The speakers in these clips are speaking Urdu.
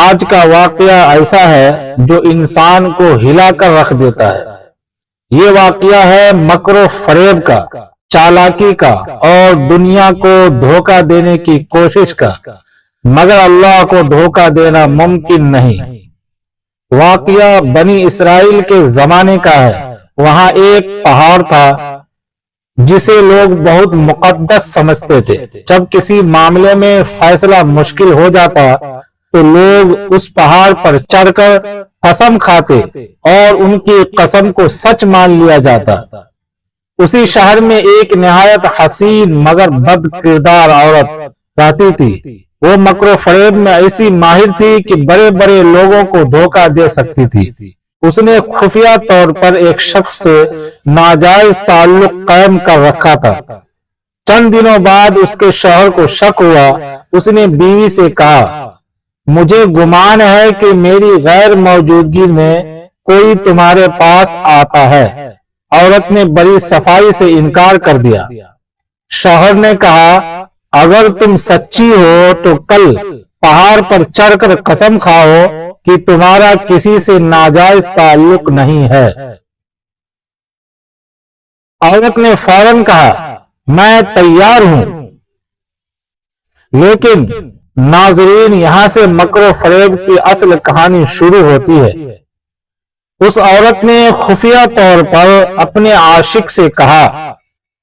آج کا واقعہ ایسا ہے جو انسان کو ہلا کر رکھ دیتا ہے۔ یہ واقعہ ہے مکر و فریب کا، چالاکی کا اور دنیا کو دھوکہ دینے کی کوشش کا، مگر اللہ کو دھوکہ دینا ممکن نہیں۔ واقعہ بنی اسرائیل کے زمانے کا ہے۔ وہاں ایک پہاڑ تھا جسے لوگ بہت مقدس سمجھتے تھے۔ جب کسی معاملے میں فیصلہ مشکل ہو جاتا تو لوگ اس پہاڑ پر چڑھ کر قسم کھاتے اور ان کی قسم کو سچ مان لیا جاتا۔ اسی شہر میں ایک نہایت حسین مگر بد کردار عورت رہتی تھی۔ وہ مکر و فریب میں ایسی ماہر تھی کہ بڑے بڑے لوگوں کو دھوکہ دے سکتی تھی۔ اس نے خفیہ طور پر ایک شخص سے ناجائز تعلق قائم کر رکھا تھا۔ چند دنوں بعد اس کے شوہر کو شک ہوا۔ اس نے بیوی سے کہا، مجھے گمان ہے کہ میری غیر موجودگی میں کوئی تمہارے پاس آتا ہے۔ عورت نے بڑی صفائی سے انکار کر دیا۔ شوہر نے کہا، اگر تم سچی ہو تو کل پہاڑ پر چڑھ کر قسم کھاؤ کہ تمہارا کسی سے ناجائز تعلق نہیں ہے۔ عورت نے فوراً کہا، میں تیار ہوں۔ لیکن ناظرین، یہاں سے مکر و فریب کی اصل کہانی شروع ہوتی ہے۔ اس عورت نے خفیہ طور پر اپنے عاشق سے کہا،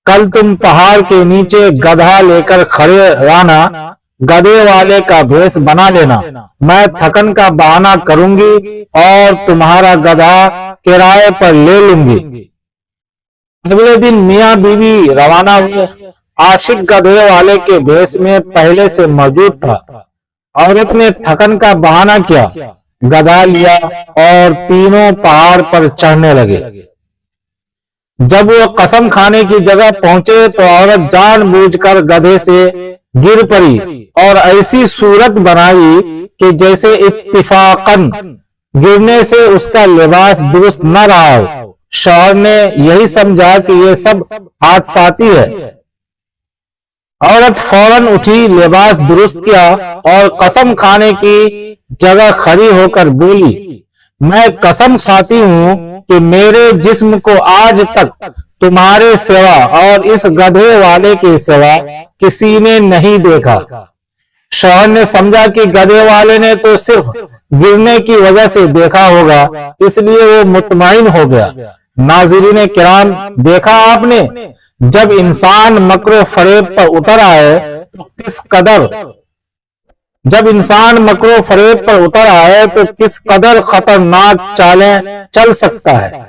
کل تم پہاڑ کے نیچے گدھا لے کر کھڑے رہنا، گدھے والے کا بھیس بنا لینا، میں تھکن کا بہانہ کروں گی اور تمہارا گدھا کرائے پر لے لوں گی۔ اگلے دن میاں بیوی روانہ ہوئے۔ عاشق گدھے والے کے بھیس میں پہلے سے موجود تھا۔ عورت نے تھکن کا بہانہ کیا، گدھا لیا اور تینوں پہاڑ پر چڑھنے لگے۔ جب وہ قسم کھانے کی جگہ پہنچے تو عورت جان بوجھ کر گدھے سے گر پڑی اور ایسی صورت بنائی کہ جیسے اتفاقاً گرنے سے اس کا لباس درست نہ رہا ہو۔ شوہر نے یہی سمجھا کہ یہ سب حادثاتی ہے۔ عورت فوراً اٹھی، لباس درست کیا اور قسم کھانے کی جگہ کھڑی ہو کر بولی، میں قسم کھاتی ہوں کہ میرے جسم کو آج تک تمہارے سوا اور اس گدھے والے کے سوا کسی نے نہیں دیکھا۔ شوہر نے سمجھا کہ گدھے والے نے تو صرف گرنے کی وجہ سے دیکھا ہوگا، اس لیے وہ مطمئن ہو گیا۔ ناظرین کرام، دیکھا آپ نے، جب انسان مکر و فریب پر اتر آئے تو کس قدر خطرناک چالیں چل سکتا ہے۔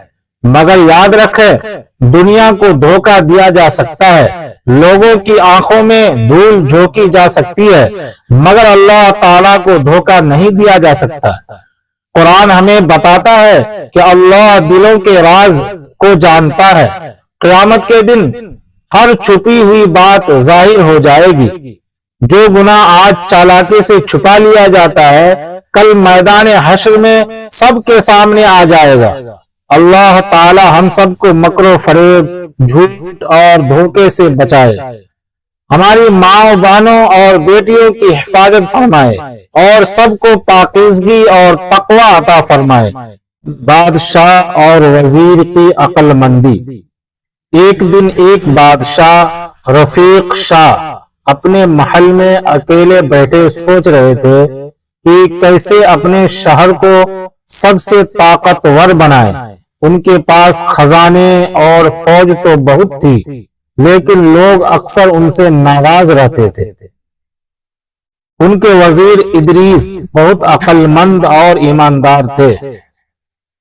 مگر یاد رکھے، دنیا کو دھوکہ دیا جا سکتا ہے، لوگوں کی آنکھوں میں دھول جھونکی جا سکتی ہے، مگر اللہ تعالیٰ کو دھوکہ نہیں دیا جا سکتا۔ قرآن ہمیں بتاتا ہے کہ اللہ دلوں کے راز کو جانتا ہے۔ قیامت کے دن ہر چھپی ہوئی بات ظاہر ہو جائے گی۔ جو گناہ آج چالاکی سے چھپا لیا جاتا ہے، کل میدان حشر میں سب کے سامنے آ جائے گا۔ اللہ تعالی ہم سب کو مکر و فریب، جھوٹ اور دھوکے سے بچائے، ہماری ماں بہنوں اور بیٹیوں کی حفاظت فرمائے اور سب کو پاکیزگی اور تقوی عطا فرمائے۔ بادشاہ اور وزیر کی عقل مندی۔ ایک دن ایک بادشاہ رفیق شاہ اپنے محل میں اکیلے بیٹھے سوچ رہے تھے کہ کیسے اپنے شہر کو سب سے طاقتور بنائیں۔ ان کے پاس خزانے اور فوج تو بہت تھی، لیکن لوگ اکثر ان سے ناراض رہتے تھے۔ ان کے وزیر ادریس بہت عقل مند اور ایماندار تھے۔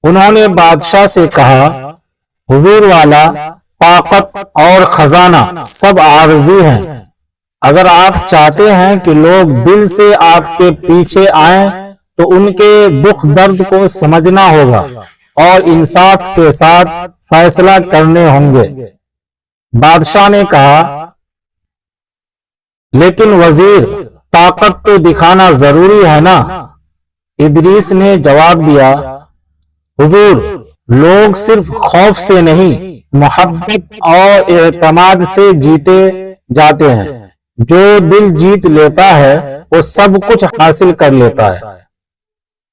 انہوں نے بادشاہ سے کہا، حضور والا، طاقت اور خزانہ سب عارضی ہیں۔ اگر آپ چاہتے ہیں کہ لوگ دل سے آپ کے پیچھے آئیں تو ان کے دکھ درد کو سمجھنا ہوگا اور انصاف کے ساتھ فیصلہ کرنے ہوں گے۔ بادشاہ نے کہا، لیکن وزیر، طاقت تو دکھانا ضروری ہے نا؟ ادریس نے جواب دیا، حضور، لوگ صرف خوف سے نہیں، محبت اور اعتماد سے جیتے جاتے ہیں۔ جو دل جیت لیتا ہے وہ سب کچھ حاصل کر لیتا ہے۔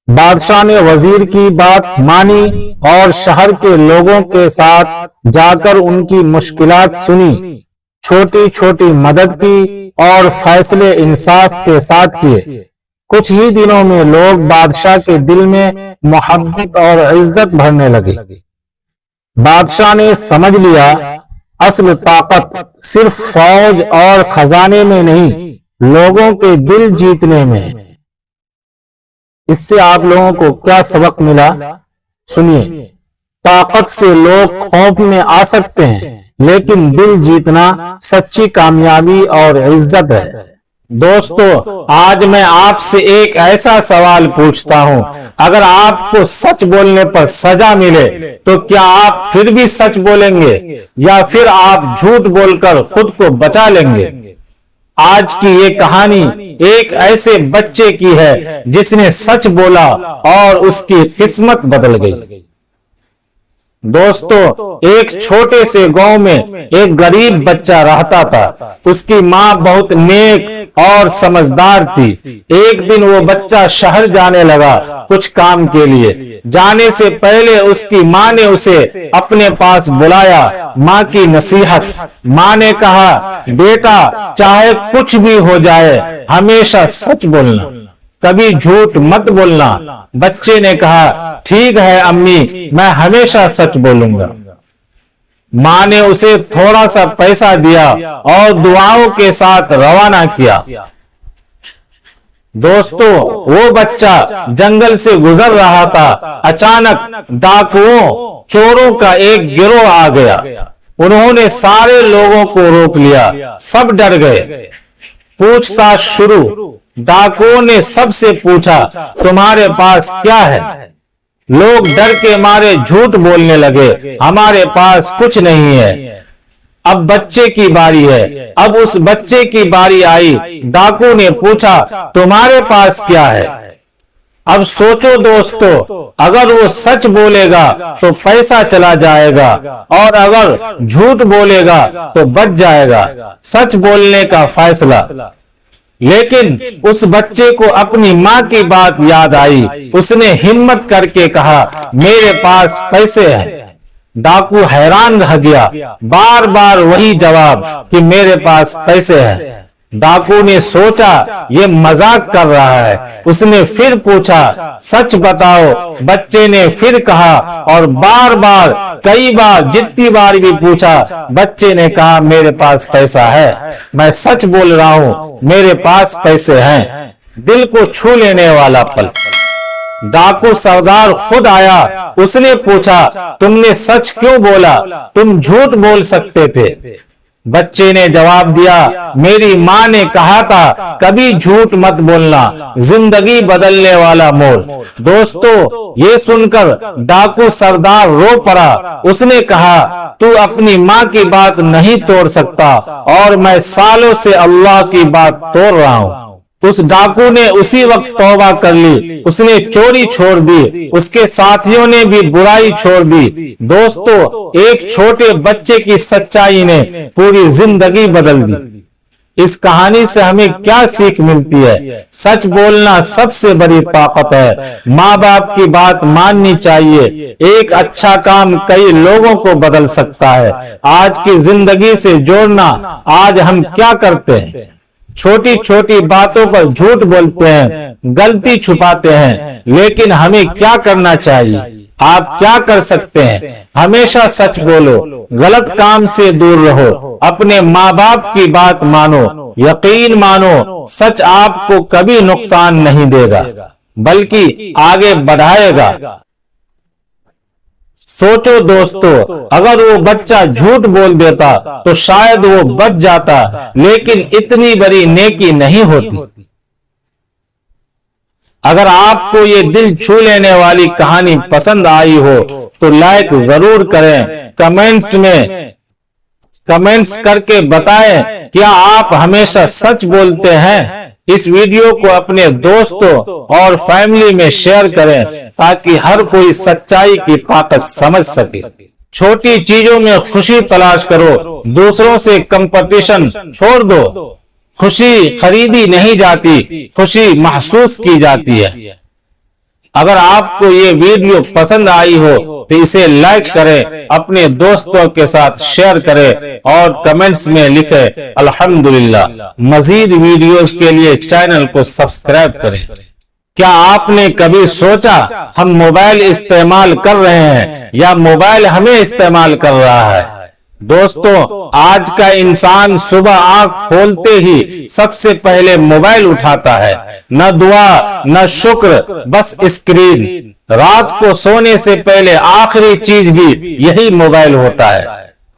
بادشاہ نے وزیر کی بات مانی اور شہر کے لوگوں کے ساتھ جا کر ان کی مشکلات سنی، چھوٹی چھوٹی مدد کی اور فیصلے انصاف کے ساتھ کیے۔ کچھ ہی دنوں میں لوگ بادشاہ کے دل میں محبت اور عزت بھرنے لگے۔ بادشاہ نے سمجھ لیا اصل طاقت صرف فوج اور خزانے میں نہیں، لوگوں کے دل جیتنے میں ہے۔ اس سے آپ لوگوں کو کیا سبق ملا؟ سنیے، طاقت سے لوگ خوف میں آ سکتے ہیں، لیکن دل جیتنا سچی کامیابی اور عزت ہے۔ دوستو، آج میں آپ سے ایک ایسا سوال پوچھتا ہوں، اگر آپ کو سچ بولنے پر سزا ملے تو کیا آپ پھر بھی سچ بولیں گے یا پھر آپ جھوٹ بول کر خود کو بچا لیں گے؟ آج کی یہ کہانی ایک ایسے بچے کی ہے جس نے سچ بولا اور اس کی قسمت بدل گئی۔ دوستو، ایک چھوٹے سے گاؤں میں ایک غریب بچہ رہتا تھا۔ اس کی ماں بہت نیک اور سمجھدار تھی۔ ایک دن وہ بچہ شہر جانے لگا کچھ کام کے لیے۔ جانے سے پہلے اس کی ماں نے اسے اپنے پاس بلایا۔ ماں کی نصیحت۔ ماں نے کہا، بیٹا چاہے کچھ بھی ہو جائے ہمیشہ سچ بولنا، کبھی جھوٹ مت بولنا۔ بچے نے کہا، ٹھیک ہے امی، میں ہمیشہ سچ بولوں گا۔ ماں نے اسے تھوڑا سا پیسہ دیا اور دعاؤں کے ساتھ روانہ کیا۔ دوستو، وہ بچہ جنگل سے گزر رہا تھا۔ اچانک ڈاکوؤں، چوروں کا ایک گروہ آ گیا۔ انہوں نے سارے لوگوں کو روک لیا۔ سب ڈر گئے۔ پوچھ تاچھ شروع۔ ڈاکوؤں نے سب سے پوچھا، تمہارے پاس کیا ہے؟ لوگ ڈر کے مارے جھوٹ بولنے لگے، ہمارے پاس کچھ نہیں ہے۔ اب بچے کی باری ہے۔ اب اس بچے کی باری آئی۔ ڈاکو نے پوچھا، تمہارے پاس کیا ہے؟ اب سوچو دوستو، اگر وہ سچ بولے گا تو پیسہ چلا جائے گا اور اگر جھوٹ بولے گا تو بچ جائے گا۔ سچ بولنے کا فیصلہ۔ لیکن اس بچے کو اپنی ماں کی بات یاد آئی۔ اس نے ہمت کر کے کہا، میرے پاس پیسے ہیں۔ ڈاکو حیران رہ گیا، بار بار وہی جواب کہ میرے پاس پیسے ہیں۔ ڈاکو نے سوچا یہ مذاق کر رہا ہے۔ اس نے پھر پوچھا، سچ بتاؤ۔ بچے نے پھر کہا اور بار بار کئی بار جتنی بار بھی پوچھا، بچے نے کہا میرے پاس پیسہ ہے، میں سچ بول رہا ہوں، میرے پاس پیسے ہیں۔ دل کو چھو لینے والا پل۔ ڈاکو سردار خود آیا۔ اس نے پوچھا، تم نے سچ کیوں بولا؟ تم جھوٹ بول سکتے تھے۔ بچے نے جواب دیا، میری ماں نے کہا تھا کبھی جھوٹ مت بولنا، زندگی بدلنے والا موڑ۔ دوستو، یہ سن کر ڈاکو سردار رو پڑا۔ اس نے کہا، تو اپنی ماں کی بات نہیں توڑ سکتا اور میں سالوں سے اللہ کی بات توڑ رہا ہوں۔ اس ڈاکو نے اسی وقت توبہ کر لی۔ اس نے چوری چھوڑ دی۔ اس کے ساتھیوں نے بھی برائی چھوڑ دی۔ دوستو، ایک چھوٹے بچے کی سچائی نے پوری زندگی بدل دی۔ اس کہانی سے ہمیں کیا سیکھ ملتی ہے؟ سچ بولنا سب سے بڑی طاقت ہے۔ ماں باپ کی بات ماننی چاہیے۔ ایک اچھا کام کئی لوگوں کو بدل سکتا ہے۔ آج کی زندگی سے جوڑنا، آج ہم کیا کرتے ہیں؟ چھوٹی چھوٹی باتوں پر جھوٹ بولتے ہیں، غلطی چھپاتے ہیں، لیکن ہمیں کیا کرنا چاہیے؟ آپ کیا کر سکتے ہیں؟ ہمیشہ سچ بولو، غلط کام سے دور رہو، اپنے ماں باپ کی بات مانو، یقین مانو، سچ آپ کو کبھی نقصان نہیں دے گا بلکہ آگے بڑھائے گا۔ سوچو دوستو، اگر وہ بچہ جھوٹ بول دیتا تو شاید وہ بچ جاتا، لیکن اتنی بڑی نیکی نہیں ہوتی۔ اگر آپ کو یہ دل چھو لینے والی کہانی پسند آئی ہو تو لائک ضرور کریں۔ کمنٹس کر کے بتائیں، کیا آپ ہمیشہ سچ بولتے ہیں؟ اس ویڈیو کو اپنے دوستوں اور فیملی میں شیئر کریں تاکہ ہر کوئی سچائی کی طاقت سمجھ سکے۔ چھوٹی چیزوں میں خوشی تلاش کرو، دوسروں سے کمپٹیشن چھوڑ دو۔ خوشی خریدی نہیں جاتی، خوشی محسوس کی جاتی ہے۔ اگر آپ کو یہ ویڈیو پسند آئی ہو تو اسے لائک کریں، اپنے دوستوں کے ساتھ شیئر کریں اور کمنٹس میں لکھیں الحمدللہ۔ مزید ویڈیوز کے لیے چینل کو سبسکرائب کریں۔ کیا آپ نے کبھی سوچا ہم موبائل استعمال کر رہے ہیں یا موبائل ہمیں استعمال کر رہا ہے؟ دوستو، آج کا انسان صبح آنکھ کھولتے ہی سب سے پہلے موبائل اٹھاتا ہے۔ نہ دعا نہ شکر، بس اسکرین۔ رات کو سونے سے پہلے آخری چیز بھی یہی موبائل ہوتا ہے،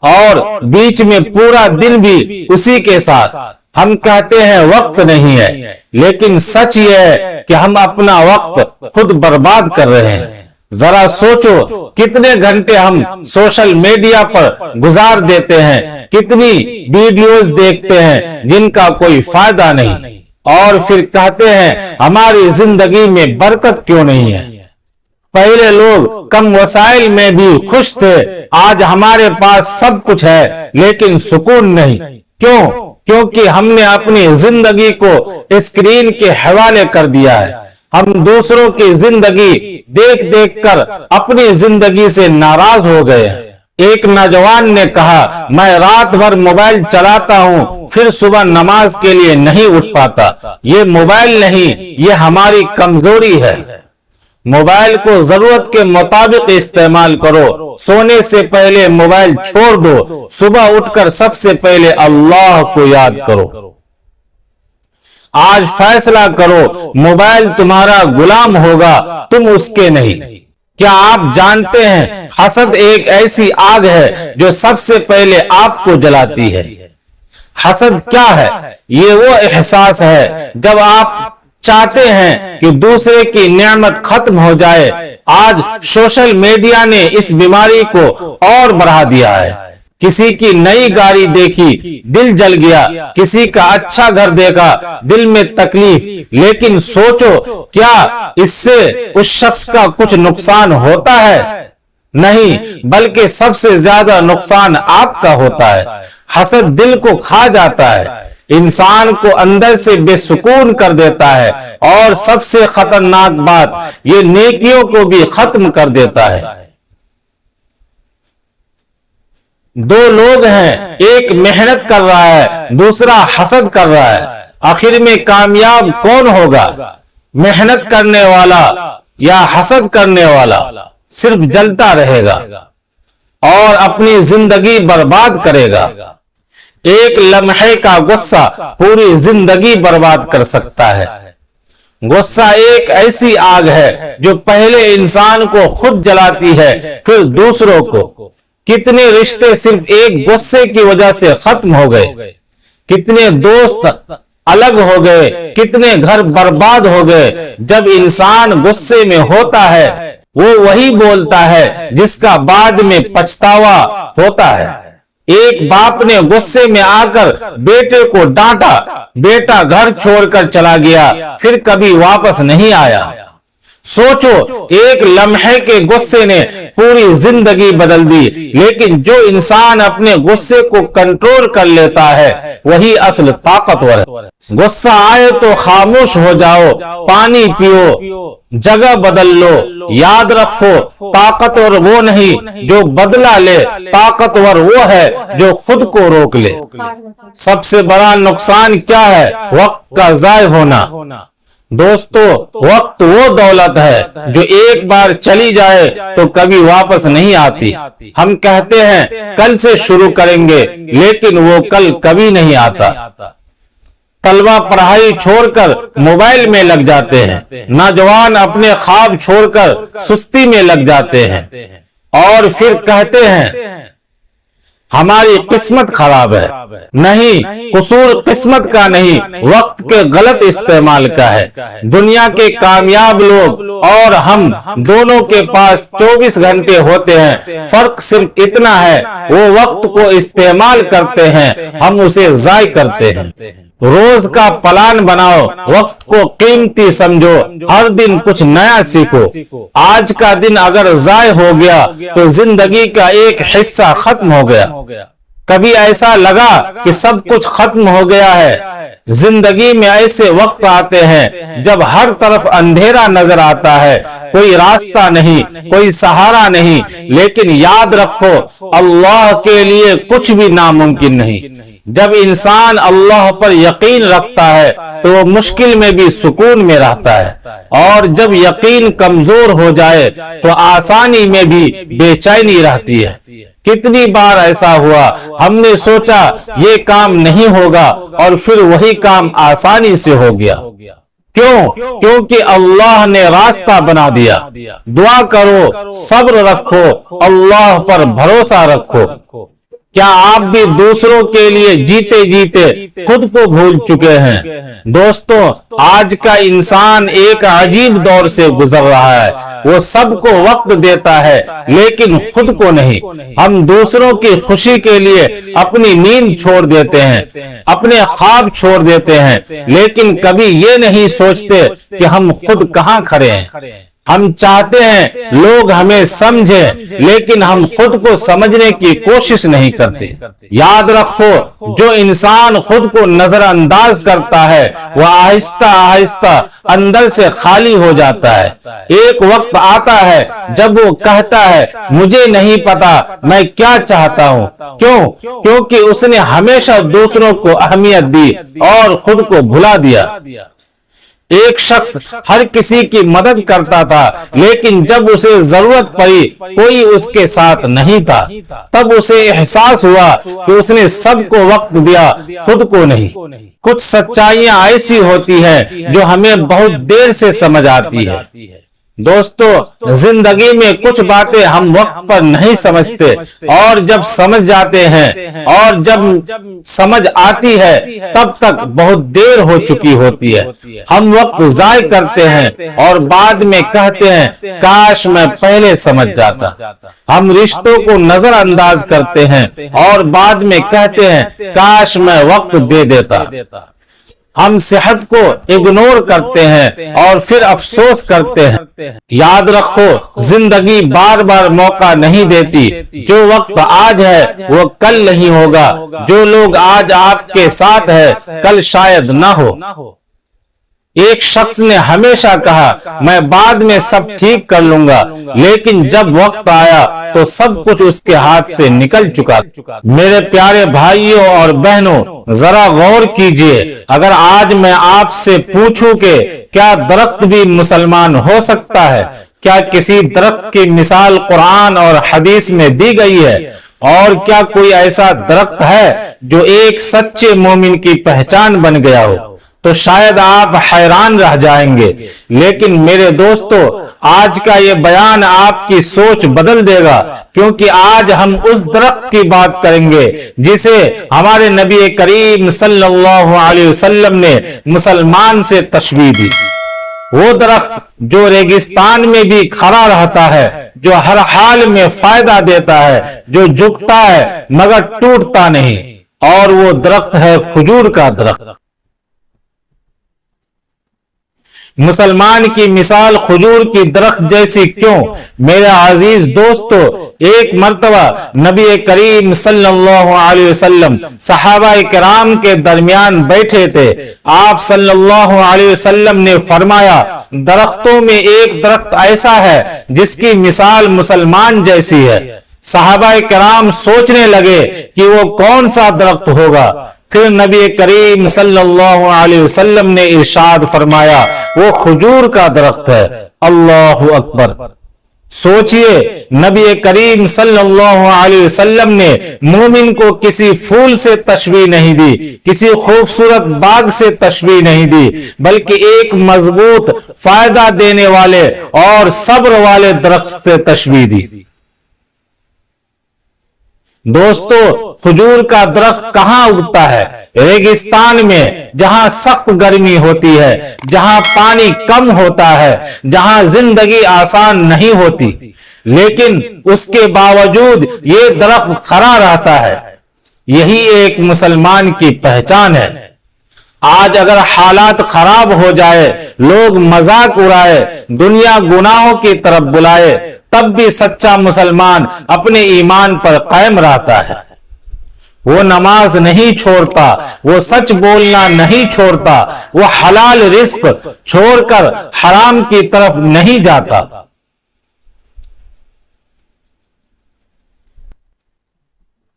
اور بیچ میں پورا دن بھی اسی کے ساتھ۔ ہم کہتے ہیں وقت نہیں ہے، لیکن سچ یہ ہے کہ ہم اپنا وقت خود برباد کر رہے ہیں۔ ذرا سوچو کتنے گھنٹے ہم سوشل میڈیا پر گزار دیتے ہیں، کتنی ویڈیوز دیکھتے ہیں جن کا کوئی فائدہ نہیں، اور پھر کہتے ہیں ہماری زندگی میں برکت کیوں نہیں ہے۔ پہلے لوگ کم وسائل میں بھی خوش تھے، آج ہمارے پاس سب کچھ ہے لیکن سکون نہیں۔ کیوں؟ کیونکہ ہم نے اپنی زندگی کو اسکرین کے حوالے کر دیا ہے۔ ہم دوسروں کی زندگی دیکھ دیکھ کر اپنی زندگی سے ناراض ہو گئے ہیں۔ ایک نوجوان نے کہا، میں رات بھر موبائل چلاتا ہوں، پھر صبح نماز کے لیے نہیں اٹھ پاتا۔ یہ موبائل نہیں، یہ ہماری کمزوری ہے۔ موبائل کو ضرورت کے مطابق استعمال کرو۔ سونے سے پہلے موبائل چھوڑ دو، صبح اٹھ کر سب سے پہلے اللہ کو یاد کرو۔ آج فیصلہ کرو، موبائل تمہارا غلام ہوگا، تم اس کے نہیں۔ کیا آپ جانتے ہیں حسد ایک ایسی آگ ہے جو سب سے پہلے آپ کو جلاتی ہے؟ حسد کیا ہے؟ یہ وہ احساس ہے جب آپ چاہتے ہیں کہ دوسرے کی نعمت ختم ہو جائے۔ آج سوشل میڈیا نے اس بیماری کو اور بڑھا دیا ہے۔ کسی کی نئی گاڑی دیکھی، دل جل گیا، کسی کا اچھا گھر دیکھا، دل میں تکلیف۔ لیکن سوچو، کیا اس سے اس شخص کا کچھ نقصان ہوتا ہے؟ نہیں، بلکہ سب سے زیادہ نقصان آپ کا ہوتا ہے۔ حسد دل کو کھا جاتا ہے، انسان کو اندر سے بے سکون کر دیتا ہے، اور سب سے خطرناک بات، یہ نیکیوں کو بھی ختم کر دیتا ہے۔ دو لوگ ہیں، ایک محنت کر رہا ہے، دوسرا حسد کر رہا ہے۔ آخر میں کامیاب کون ہوگا؟ محنت کرنے والا یا حسد کرنے والا؟ صرف جلتا رہے گا اور اپنی زندگی برباد کرے گا۔ ایک لمحے کا غصہ پوری زندگی برباد کر سکتا ہے۔ غصہ ایک ایسی آگ ہے جو پہلے انسان کو خود جلاتی ہے، پھر دوسروں کو۔ کتنے رشتے صرف ایک غصے کی وجہ سے ختم ہو گئے، کتنے دوست الگ ہو گئے، کتنے گھر برباد ہو گئے۔ جب انسان غصے میں ہوتا ہے، وہ وہی بولتا ہے جس کا بعد میں پچھتاوا ہوتا ہے۔ ایک باپ نے غصے میں آ کر بیٹے کو ڈانٹا، بیٹا گھر چھوڑ کر چلا گیا، پھر کبھی واپس نہیں آیا۔ سوچو، ایک لمحے کے غصے نے پوری زندگی بدل دی۔ لیکن جو انسان اپنے غصے کو کنٹرول کر لیتا ہے وہی اصل طاقتور ہے۔ غصہ آئے تو خاموش ہو جاؤ، پانی پیو، جگہ بدل لو۔ یاد رکھو، طاقتور وہ نہیں جو بدلہ لے، طاقتور وہ ہے جو خود کو روک لے۔ سب سے بڑا نقصان کیا ہے؟ وقت کا ضائع ہونا۔ دوستو، وقت وہ دولت ہے جو ایک بار چلی جائے تو کبھی واپس نہیں آتی۔ ہم کہتے ہیں کل سے شروع کریں گے، لیکن وہ کل کبھی نہیں آتا۔ طلبہ پڑھائی چھوڑ کر موبائل میں لگ جاتے ہیں، نوجوان اپنے خواب چھوڑ کر سستی میں لگ جاتے ہیں، اور پھر کہتے ہیں ہماری قسمت خراب ہے۔ نہیں، قصور قسمت کا نہیں، وقت کے غلط استعمال کا ہے۔ دنیا کے کامیاب لوگ اور ہم دونوں کے پاس 24 گھنٹے ہوتے ہیں، فرق صرف اتنا ہے وہ وقت کو استعمال کرتے ہیں، ہم اسے ضائع کرتے ہیں۔ روز کا پلان بناؤ، وقت کو قیمتی سمجھو، ہر دن کچھ نیا سیکھو۔ آج کا دن اگر ضائع ہو گیا تو زندگی کا ایک حصہ ختم ہو گیا۔ کبھی ایسا لگا کہ سب کچھ ختم ہو گیا ہے، زندگی میں ایسے وقت آتے ہیں جب ہر طرف اندھیرا نظر آتا ہے، کوئی راستہ نہیں، کوئی سہارا نہیں، لیکن یاد رکھو اللہ کے لیے کچھ بھی ناممکن نہیں۔ جب انسان اللہ پر یقین رکھتا ہے تو وہ مشکل میں بھی سکون میں رہتا ہے، اور جب یقین کمزور ہو جائے تو آسانی میں بھی بے چینی رہتی ہے۔ کتنی بار ایسا ہوا ہم نے سوچا یہ کام نہیں ہوگا اور پھر وہی کام آسانی سے ہو گیا۔ کیوں؟ کیونکہ اللہ نے راستہ بنا دیا۔ دعا کرو، صبر رکھو، اللہ پر بھروسہ رکھو۔ کیا آپ بھی دوسروں کے لیے جیتے جیتے خود کو بھول چکے ہیں؟ دوستو، آج کا انسان ایک عجیب دور سے گزر رہا ہے۔ وہ سب کو وقت دیتا ہے لیکن خود کو نہیں۔ ہم دوسروں کی خوشی کے لیے اپنی نیند چھوڑ دیتے ہیں، اپنے خواب چھوڑ دیتے ہیں، لیکن کبھی یہ نہیں سوچتے کہ ہم خود کہاں کھڑے ہیں۔ ہم چاہتے ہیں لوگ ہمیں سمجھیں، لیکن ہم خود کو سمجھنے کی کوشش نہیں کرتے۔ یاد رکھو، جو انسان خود کو نظر انداز کرتا ہے وہ آہستہ آہستہ اندر سے خالی ہو جاتا ہے۔ ایک وقت آتا ہے جب وہ کہتا ہے مجھے نہیں پتا میں کیا چاہتا ہوں۔ کیوں؟ کیونکہ اس نے ہمیشہ دوسروں کو اہمیت دی اور خود کو بھلا دیا۔ ایک شخص ہر کسی کی مدد کرتا تھا، لیکن جب اسے ضرورت پڑی کوئی اس کے ساتھ نہیں تھا، تب اسے احساس ہوا کہ اس نے سب کو وقت دیا، خود کو نہیں۔ کچھ سچائیاں ایسی ہوتی ہیں جو ہمیں بہت دیر سے سمجھ آتی ہے۔ دوستو، زندگی میں کچھ باتیں ہم وقت پر نہیں سمجھتے، اور جب سمجھ جاتے ہیں اور جب سمجھ آتی ہے تب تک بہت دیر ہو چکی ہوتی ہے۔ ہم وقت ضائع کرتے ہیں اور بعد میں کہتے ہیں کاش میں پہلے سمجھ جاتا۔ ہم رشتوں کو نظر انداز کرتے ہیں اور بعد میں کہتے ہیں کاش میں وقت دے دیتا۔ ہم صحت کو اگنور کرتے ہیں اور پھر افسوس کرتے ہیں۔ یاد رکھو، زندگی بار بار موقع نہیں دیتی۔ جو وقت آج ہے وہ کل نہیں ہوگا۔ جو لوگ آج آپ کے ساتھ ہیں کل شاید نہ ہو۔ ایک شخص نے ہمیشہ کہا میں بعد میں سب ٹھیک کر لوں گا، لیکن جب وقت آیا تو سب کچھ اس کے ہاتھ سے نکل چکا۔ میرے پیارے بھائیوں اور بہنوں، ذرا غور کیجئے، اگر آج میں آپ سے پوچھوں کہ کیا درخت بھی مسلمان ہو سکتا ہے؟ کیا کسی درخت کی مثال قرآن اور حدیث میں دی گئی ہے؟ اور کیا کوئی ایسا درخت ہے جو ایک سچے مومن کی پہچان بن گیا ہو؟ تو شاید آپ حیران رہ جائیں گے، لیکن میرے دوستو، آج کا یہ بیان آپ کی سوچ بدل دے گا، کیونکہ آج ہم اس درخت کی بات کریں گے جسے ہمارے نبی کریم صلی اللہ علیہ وسلم نے مسلمان سے تشبیہ دی۔ وہ درخت جو ریگستان میں بھی کھڑا رہتا ہے، جو ہر حال میں فائدہ دیتا ہے، جو جھکتا ہے مگر ٹوٹتا نہیں، اور وہ درخت ہے کھجور کا درخت۔ مسلمان کی مثال کھجور کی درخت جیسی کیوں؟ میرے عزیز دوستو، ایک مرتبہ نبی کریم صلی اللہ علیہ وسلم صحابہ کرام کے درمیان بیٹھے تھے۔ آپ صلی اللہ علیہ وسلم نے فرمایا درختوں میں ایک درخت ایسا ہے جس کی مثال مسلمان جیسی ہے۔ صحابہ کرام سوچنے لگے کہ وہ کون سا درخت ہوگا۔ پھر نبی کریم صلی اللہ علیہ وسلم نے ارشاد فرمایا وہ کھجور کا درخت ہے۔ اللہ اکبر! سوچئے، نبی کریم صلی اللہ علیہ وسلم نے مومن کو کسی پھول سے تشبیہ نہیں دی، کسی خوبصورت باغ سے تشبیہ نہیں دی، بلکہ ایک مضبوط، فائدہ دینے والے اور صبر والے درخت سے تشبیہ دی۔ دوستو، کھجور کا درخت کہاں اگتا ہے؟ ریگستان میں، جہاں سخت گرمی ہوتی ہے، جہاں پانی کم ہوتا ہے، جہاں زندگی آسان نہیں ہوتی، لیکن اس کے باوجود یہ درخت کھڑا رہتا ہے۔ یہی ایک مسلمان کی پہچان ہے۔ آج اگر حالات خراب ہو جائے، لوگ مذاق اڑائے، دنیا گناہوں کی طرف بلائے، تب بھی سچا مسلمان اپنے ایمان پر قائم رہتا ہے۔ وہ نماز نہیں چھوڑتا، وہ سچ بولنا نہیں چھوڑتا، وہ حلال رزق چھوڑ کر حرام کی طرف نہیں جاتا۔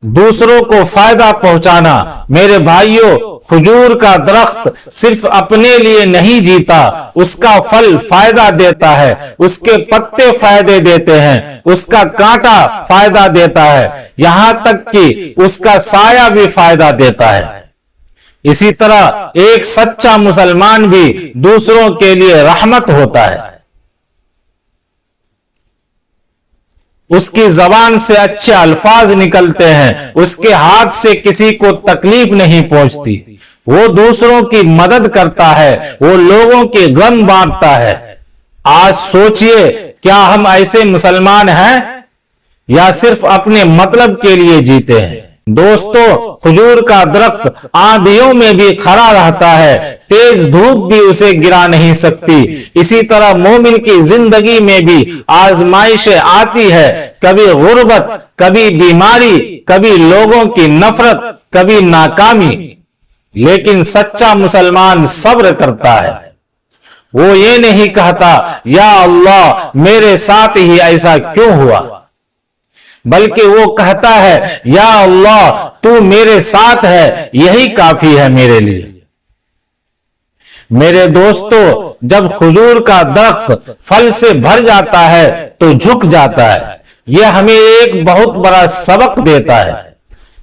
دوسروں کو فائدہ پہنچانا۔ میرے بھائیوں، کھجور کا درخت صرف اپنے لیے نہیں جیتا، اس کا پھل فائدہ دیتا ہے، اس کے پتے فائدے دیتے ہیں، اس کا کانٹا فائدہ دیتا ہے، یہاں تک کہ اس کا سایہ بھی فائدہ دیتا ہے۔ اسی طرح ایک سچا مسلمان بھی دوسروں کے لیے رحمت ہوتا ہے۔ اس کی زبان سے اچھے الفاظ نکلتے ہیں، اس کے ہاتھ سے کسی کو تکلیف نہیں پہنچتی، وہ دوسروں کی مدد کرتا ہے، وہ لوگوں کے غم بانٹتا ہے۔ آج سوچئے، کیا ہم ایسے مسلمان ہیں یا صرف اپنے مطلب کے لیے جیتے ہیں؟ دوستو، کھجور کا درخت آندھیوں میں بھی کھڑا رہتا ہے، تیز دھوپ بھی اسے گرا نہیں سکتی۔ اسی طرح مومن کی زندگی میں بھی آزمائشیں آتی ہے، کبھی غربت، کبھی بیماری، کبھی لوگوں کی نفرت، کبھی ناکامی، لیکن سچا مسلمان صبر کرتا ہے۔ وہ یہ نہیں کہتا یا اللہ میرے ساتھ ہی ایسا کیوں ہوا، بلکہ وہ کہتا ہے یا اللہ تو میرے ساتھ ہے، یہی کافی ہے میرے لیے۔ میرے دوستو، جب کھجور کا درخت پھل سے بھر جاتا ہے تو جھک جاتا ہے۔ یہ ہمیں ایک بہت بڑا سبق دیتا ہے۔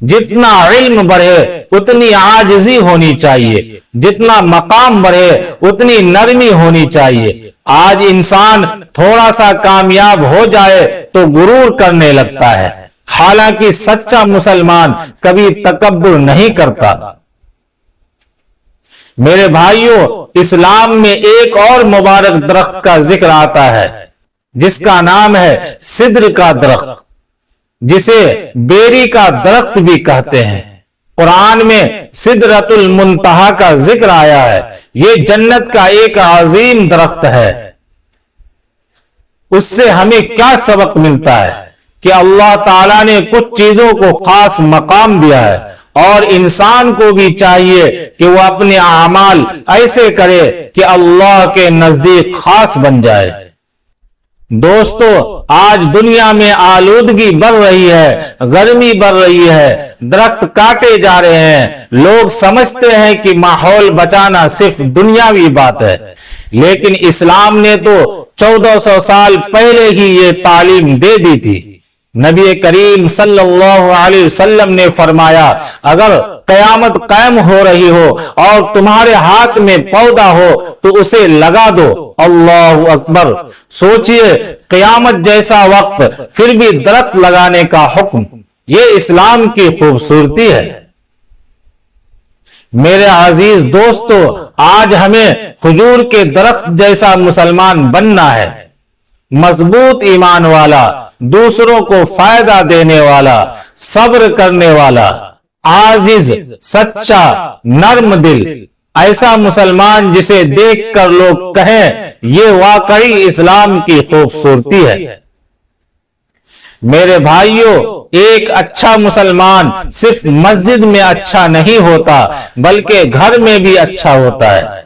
جتنا علم بڑھے اتنی عاجزی ہونی چاہیے، جتنا مقام بڑھے اتنی نرمی ہونی چاہیے۔ آج انسان تھوڑا سا کامیاب ہو جائے تو غرور کرنے لگتا ہے، حالانکہ سچا مسلمان کبھی تکبر نہیں کرتا۔ میرے بھائیوں، اسلام میں ایک اور مبارک درخت کا ذکر آتا ہے جس کا نام ہے سدر کا درخت، جسے بیری کا درخت بھی کہتے ہیں۔ قرآن میں سدرۃ المنتہا کا ذکر آیا ہے۔ یہ جنت کا ایک عظیم درخت ہے۔ اس سے ہمیں کیا سبق ملتا ہے کہ اللہ تعالیٰ نے کچھ چیزوں کو خاص مقام دیا ہے، اور انسان کو بھی چاہیے کہ وہ اپنے اعمال ایسے کرے کہ اللہ کے نزدیک خاص بن جائے۔ دوستو، آج دنیا میں آلودگی بڑھ رہی ہے، گرمی بڑھ رہی ہے، درخت کاٹے جا رہے ہیں۔ لوگ سمجھتے ہیں کہ ماحول بچانا صرف دنیاوی بات ہے، لیکن اسلام نے تو 1400 سال پہلے ہی یہ تعلیم دے دی تھی۔ نبی کریم صلی اللہ علیہ وسلم نے فرمایا، اگر قیامت قائم ہو رہی ہو اور تمہارے ہاتھ میں پودا ہو تو اسے لگا دو۔ اللہ اکبر! سوچئے، قیامت جیسا وقت پھر بھی درخت لگانے کا حکم، یہ اسلام کی خوبصورتی ہے۔ میرے عزیز دوستو، آج ہمیں کھجور کے درخت جیسا مسلمان بننا ہے، مضبوط ایمان والا، دوسروں کو فائدہ دینے والا، صبر کرنے والا، عاجز، سچا، نرم دل، ایسا مسلمان جسے دیکھ کر لوگ کہیں یہ واقعی اسلام کی خوبصورتی ہے۔ میرے بھائیوں، ایک اچھا مسلمان صرف مسجد میں اچھا نہیں ہوتا بلکہ گھر میں بھی اچھا ہوتا ہے۔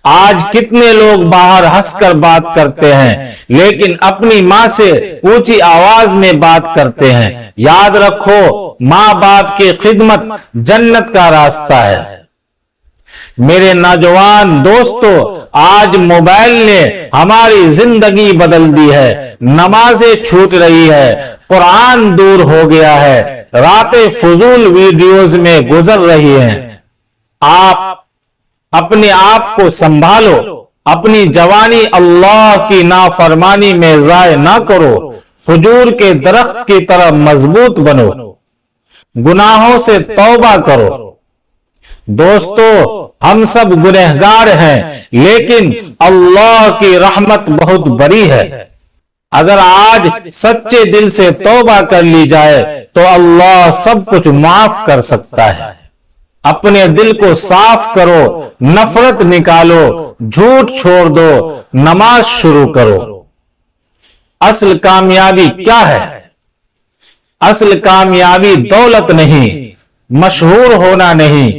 آج کتنے لوگ باہر ہنس کر بات کرتے ہیں لیکن اپنی ماں سے اونچی آواز میں بات کرتے ہیں۔ یاد رکھو، ماں باپ کی خدمت جنت کا راستہ ہے۔ میرے نوجوان دوستو، آج موبائل نے ہماری زندگی بدل دی ہے۔ نمازیں چھوٹ رہی ہے، قرآن دور ہو گیا ہے، راتیں فضول ویڈیوز میں گزر رہی ہیں۔ آپ اپنے آپ کو سنبھالو، اپنی جوانی اللہ کی نافرمانی میں ضائع نہ کرو، کھجور کے درخت کی طرح مضبوط بنو، گناہوں سے توبہ کرو۔ دوستو، ہم سب گنہگار ہیں لیکن اللہ کی رحمت بہت بڑی ہے۔ اگر آج سچے دل سے توبہ کر لی جائے تو اللہ سب کچھ معاف کر سکتا ہے۔ اپنے دل کو صاف کرو، نفرت نکالو، جھوٹ چھوڑ دو، نماز شروع کرو۔ اصل کامیابی کیا ہے؟ اصل کامیابی دولت نہیں، مشہور ہونا نہیں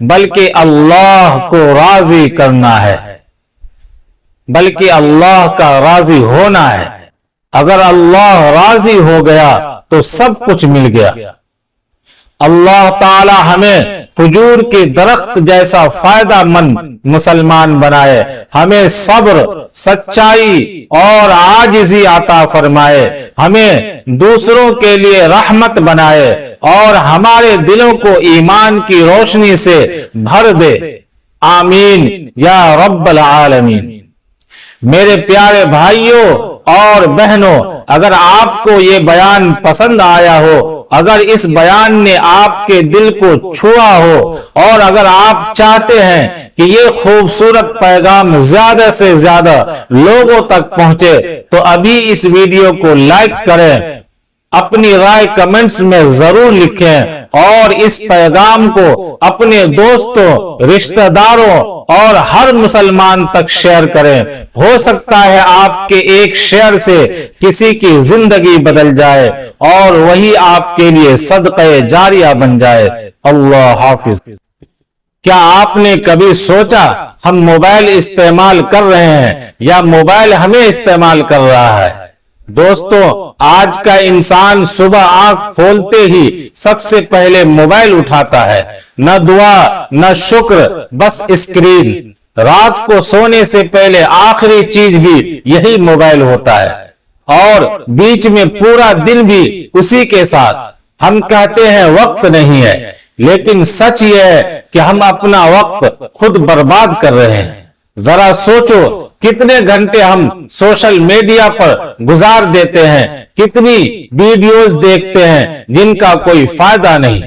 بلکہ اللہ کو راضی کرنا ہے، بلکہ اللہ کا راضی ہونا ہے۔ اگر اللہ راضی ہو گیا تو سب کچھ مل گیا۔ اللہ تعالی ہمیں کھجور کے درخت جیسا فائدہ مند مسلمان بنائے، ہمیں صبر، سچائی اور عاجزی عطا فرمائے، ہمیں دوسروں کے لیے رحمت بنائے اور ہمارے دلوں کو ایمان کی روشنی سے بھر دے، آمین یا رب العالمین۔ میرے پیارے بھائیوں اور بہنوں، اگر آپ کو یہ بیان پسند آیا ہو، اگر اس بیان نے آپ کے دل کو چھوا ہو اور اگر آپ چاہتے ہیں کہ یہ خوبصورت پیغام زیادہ سے زیادہ لوگوں تک پہنچے تو ابھی اس ویڈیو کو لائک کریں، اپنی رائے کمنٹس میں ضرور لکھیں اور اس پیغام کو اپنے دوستوں، رشتہ داروں اور ہر مسلمان تک شیئر کریں۔ ہو سکتا ہے آپ کے ایک شیئر سے کسی کی زندگی بدل جائے اور وہی آپ کے لیے صدقہ جاریہ بن جائے۔ اللہ حافظ۔ کیا آپ نے کبھی سوچا ہم موبائل استعمال کر رہے ہیں یا موبائل ہمیں استعمال کر رہا ہے؟ دوستو، آج کا انسان صبح آنکھ کھولتے ہی سب سے پہلے موبائل اٹھاتا ہے، نہ دعا نہ شکر، بس اسکرین۔ رات کو سونے سے پہلے آخری چیز بھی یہی موبائل ہوتا ہے اور بیچ میں پورا دن بھی اسی کے ساتھ۔ ہم کہتے ہیں وقت نہیں ہے، لیکن سچ یہ ہے کہ ہم اپنا وقت خود برباد کر رہے ہیں۔ ذرا سوچو کتنے گھنٹے ہم سوشل میڈیا پر گزار دیتے ہیں، کتنی ویڈیوز دیکھتے ہیں جن کا کوئی فائدہ نہیں،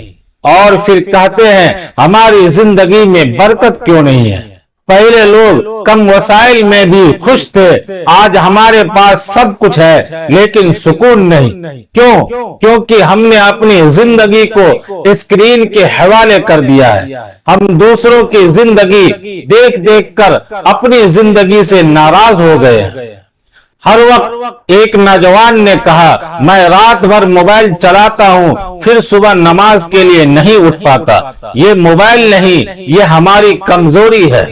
اور پھر کہتے ہیں ہماری زندگی میں برکت کیوں نہیں ہے۔ پہلے لوگ کم وسائل میں بھی خوش تھے، آج ہمارے پاس سب کچھ ہے لیکن سکون نہیں۔ کیوں؟ کیونکہ ہم نے اپنی زندگی کو اسکرین کے حوالے کر دیا ہے۔ ہم دوسروں کی زندگی دیکھ دیکھ کر اپنی زندگی سے ناراض ہو گئے۔ ہر وقت ایک نوجوان نے کہا، میں رات بھر موبائل چلاتا ہوں پھر صبح نماز کے لیے نہیں اٹھ پاتا۔ یہ موبائل نہیں، یہ ہماری کمزوری ہے۔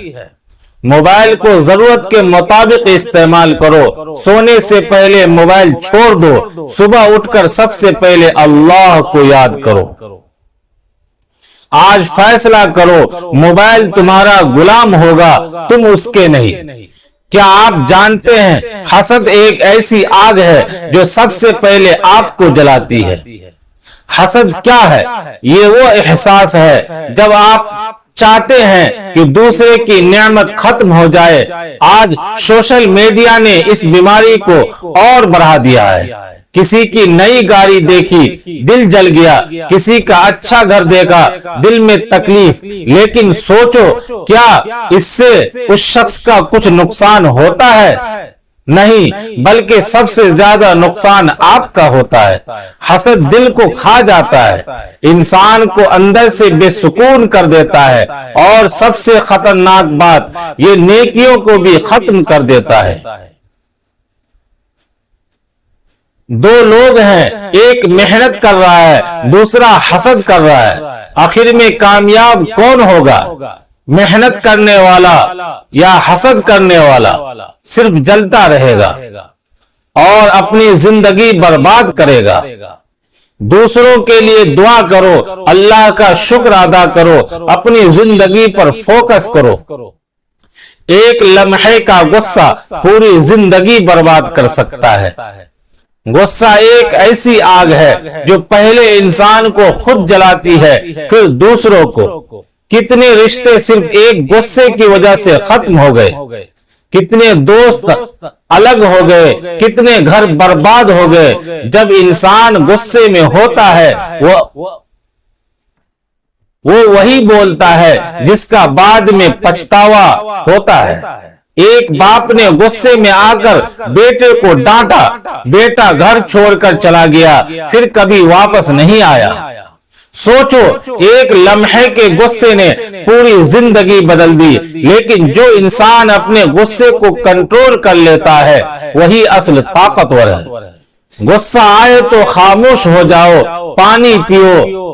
موبائل کو ضرورت کے مطابق استعمال کرو، سونے سے پہلے موبائل چھوڑ دو، صبح اٹھ کر سب سے پہلے اللہ کو یاد کرو۔ آج فیصلہ کرو، موبائل تمہارا غلام ہوگا، تم اس کے نہیں۔ کیا آپ جانتے ہیں حسد ایک ایسی آگ ہے جو سب سے پہلے آپ کو جلاتی ہے؟ حسد کیا ہے؟ یہ وہ احساس ہے جب آپ چاہتے ہیں کہ دوسرے کی نعمت ختم ہو جائے۔ آج سوشل میڈیا نے اس بیماری کو اور بڑھا دیا ہے۔ کسی کی نئی گاڑی دیکھی دل جل گیا، کسی کا اچھا گھر دیکھا دل میں تکلیف، لیکن سوچو کیا اس سے اس شخص کا کچھ نقصان ہوتا ہے؟ نہیں، بلکہ سب سے زیادہ نقصان آپ کا ہوتا ہے۔ حسد دل کو کھا جاتا ہے، انسان کو اندر سے بے سکون کر دیتا ہے اور سب سے خطرناک بات یہ نیکیوں کو بھی ختم کر دیتا ہے۔ دو لوگ ہیں، ایک محنت کر رہا ہے، دوسرا حسد کر رہا ہے، آخر میں کامیاب کون ہوگا؟ محنت کرنے والا یا حسد کرنے والا؟ صرف جلتا رہے گا اور اپنی زندگی برباد کرے گا۔ دوسروں کے لیے دعا کرو، اللہ کا شکر ادا کرو، اپنی زندگی پر فوکس کرو۔ ایک لمحے کا غصہ پوری زندگی برباد کر سکتا ہے۔ غصہ ایک ایسی آگ ہے جو پہلے انسان کو خود جلاتی ہے پھر دوسروں کو۔ کتنے رشتے صرف ایک غصے کی وجہ سے ختم ہو گئے، کتنے دوست الگ ہو گئے، کتنے گھر برباد ہو گئے۔ جب انسان غصے میں ہوتا ہے وہ وہی بولتا ہے جس کا بعد میں پچھتاوا ہوتا ہے۔ ایک باپ نے غصے میں آ کر بیٹے کو ڈانٹا، بیٹا گھر چھوڑ کر چلا گیا، پھر کبھی واپس نہیں آیا۔ سوچو، ایک لمحے کے غصے نے پوری زندگی بدل دی۔ لیکن جو انسان اپنے غصے کو کنٹرول کر لیتا ہے وہی اصل طاقتور ہے۔ غصہ آئے تو خاموش ہو جاؤ، پانی پیو،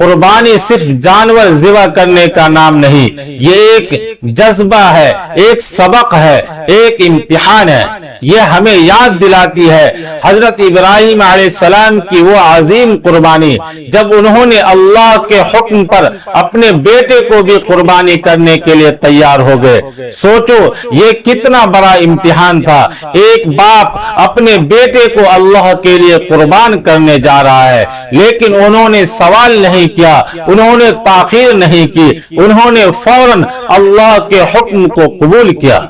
قربانی صرف جانور ذبح کرنے کا نام نہیں، یہ ایک جذبہ ہے، ایک سبق ہے، ایک امتحان ہے۔ یہ ہمیں یاد دلاتی ہے حضرت ابراہیم علیہ السلام کی وہ عظیم قربانی جب انہوں نے اللہ کے حکم پر اپنے بیٹے کو بھی قربانی کرنے کے لیے تیار ہو گئے۔ سوچو یہ کتنا بڑا امتحان تھا، ایک باپ اپنے بیٹے کو اللہ کے لیے قربان کرنے جا رہا ہے، لیکن انہوں نے سوال نہیں کیا، انہوں نے تاخیر نہیں کی، انہوں نے فوراً اللہ کے حکم کو قبول کیا،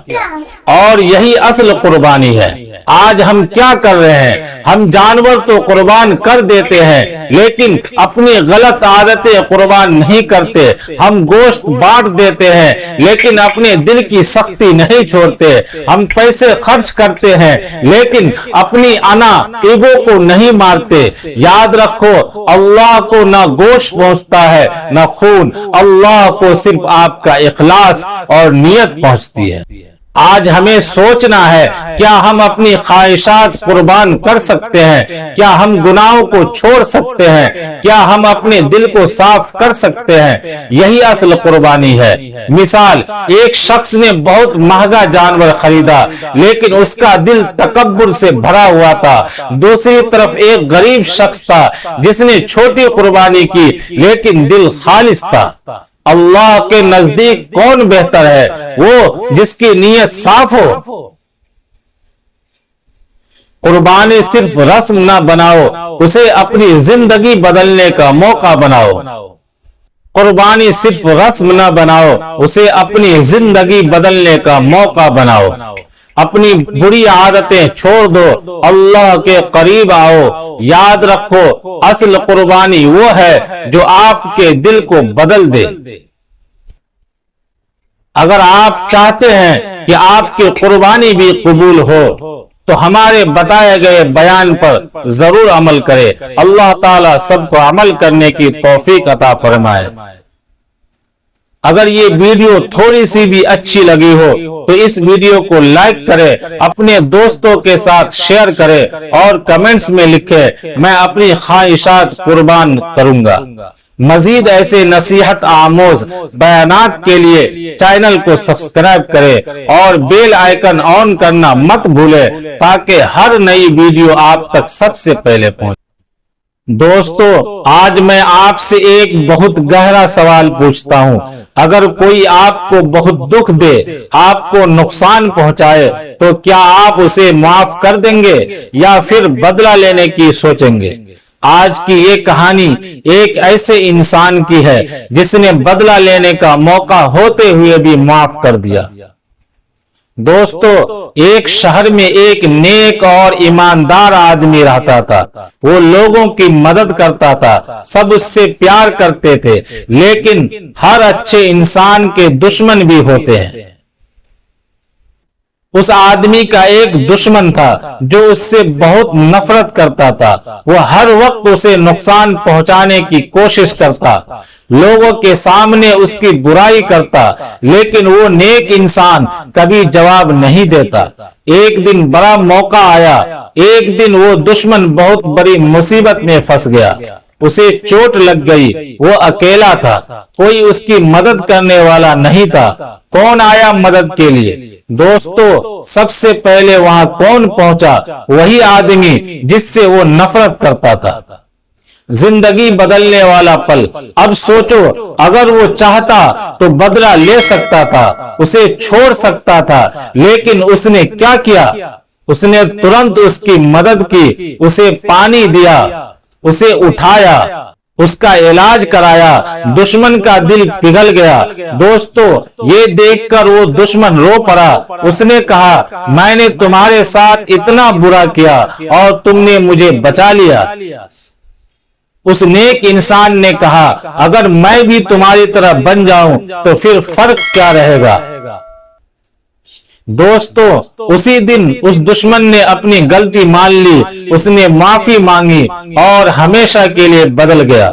اور یہی اصل قربانی ہے۔ آج ہم کیا کر رہے ہیں؟ ہم جانور تو قربان کر دیتے ہیں، لیکن اپنی غلط عادتیں قربان نہیں کرتے۔ ہم گوشت بانٹ دیتے ہیں، لیکن اپنے دل کی سختی نہیں چھوڑتے۔ ہم پیسے خرچ کرتے ہیں، لیکن اپنی انا ایگو کو نہیں مارتے۔ یاد رکھو، اللہ کو نہ گوشت پہنچتا ہے نہ خون، اللہ کو صرف آپ کا اخلاص اور نیت پہنچتی ہے۔ آج ہمیں سوچنا ہے، کیا ہم اپنی خواہشات قربان کر سکتے ہیں؟ کیا ہم گناہوں کو چھوڑ سکتے ہیں؟ کیا ہم اپنے دل کو صاف کر سکتے ہیں؟ یہی اصل قربانی ہے۔ مثال، ایک شخص نے بہت مہنگا جانور خریدا، لیکن اس کا دل تکبر سے بھرا ہوا تھا۔ دوسری طرف ایک غریب شخص تھا جس نے چھوٹی قربانی کی، لیکن دل خالص تھا۔ اللہ کے نزدیک کون بہتر ہے؟ وہ جس کی نیت صاف ہو۔ قربانی صرف رسم نہ بناؤ، اسے اپنی زندگی بدلنے کا موقع بناؤ۔ قربانی صرف رسم نہ بناؤ، اسے اپنی زندگی بدلنے کا موقع بناؤ۔ اپنی بری عادتیں چھوڑ دو، اللہ کے قریب آؤ۔ یاد رکھو، اصل قربانی وہ ہے جو آپ کے دل کو بدل دے۔ اگر آپ چاہتے ہیں کہ آپ کی قربانی بھی قبول ہو تو ہمارے بتائے گئے بیان پر ضرور عمل کرے۔ اللہ تعالیٰ سب کو عمل کرنے کی توفیق عطا فرمائے۔ اگر یہ ویڈیو تھوڑی سی بھی اچھی لگی ہو تو اس ویڈیو کو لائک کرے، اپنے دوستوں کے ساتھ شیئر کرے اور کمنٹس میں لکھے، میں اپنی خواہشات قربان کروں گا۔ مزید ایسے نصیحت آموز بیانات کے لیے چینل کو سبسکرائب کرے اور بیل آئیکن آن کرنا مت بھولے تاکہ ہر نئی ویڈیو آپ تک سب سے پہلے پہنچے۔ دوستو، آج میں آپ سے ایک بہت گہرا سوال پوچھتا ہوں۔ اگر کوئی آپ کو بہت دکھ دے، آپ کو نقصان پہنچائے، تو کیا آپ اسے معاف کر دیں گے یا پھر بدلہ لینے کی سوچیں گے؟ آج کی یہ کہانی ایک ایسے انسان کی ہے جس نے بدلہ لینے کا موقع ہوتے ہوئے بھی معاف کر دیا۔ دوستو، ایک شہر میں ایک نیک اور ایماندار آدمی رہتا تھا۔ وہ لوگوں کی مدد کرتا تھا، سب اس سے پیار کرتے تھے، لیکن ہر اچھے انسان کے دشمن بھی ہوتے ہیں۔ اس آدمی کا ایک دشمن تھا جو اس سے بہت نفرت کرتا تھا۔ وہ ہر وقت اسے نقصان پہنچانے کی کوشش کرتا، لوگوں کے سامنے اس کی برائی کرتا، لیکن وہ نیک انسان کبھی جواب نہیں دیتا۔ ایک دن بڑا موقع آیا، ایک دن وہ دشمن بہت بڑی مصیبت میں پھنس گیا۔ اسے چوٹ لگ گئی، وہ اکیلا تھا، کوئی اس کی مدد کرنے والا نہیں تھا۔ کون آیا مدد کے لیے؟ دوستو، سب سے پہلے وہاں کون پہنچا؟ وہی آدمی جس سے وہ نفرت کرتا تھا۔ زندگی بدلنے والا پل۔ اب سوچو، اگر وہ چاہتا تو بدلہ لے سکتا تھا، اسے چھوڑ سکتا تھا، لیکن اس نے کیا کیا؟ اس نے ترنت اس کی مدد کی، اسے پانی دیا، اسے اٹھایا، اس کا علاج کرایا۔ دشمن کا دل پگھل گیا۔ دوستو، یہ دیکھ کر وہ دشمن رو پڑا۔ اس نے کہا، میں نے تمہارے ساتھ اتنا برا کیا اور تم نے مجھے بچا لیا۔ اس نیک انسان نے کہا، اگر میں بھی تمہاری طرح بن جاؤں تو پھر فرق کیا رہے گا؟ دوستو، اسی دن اس دشمن نے اپنی غلطی مان لی، اس نے معافی مانگی اور ہمیشہ کے لیے بدل گیا۔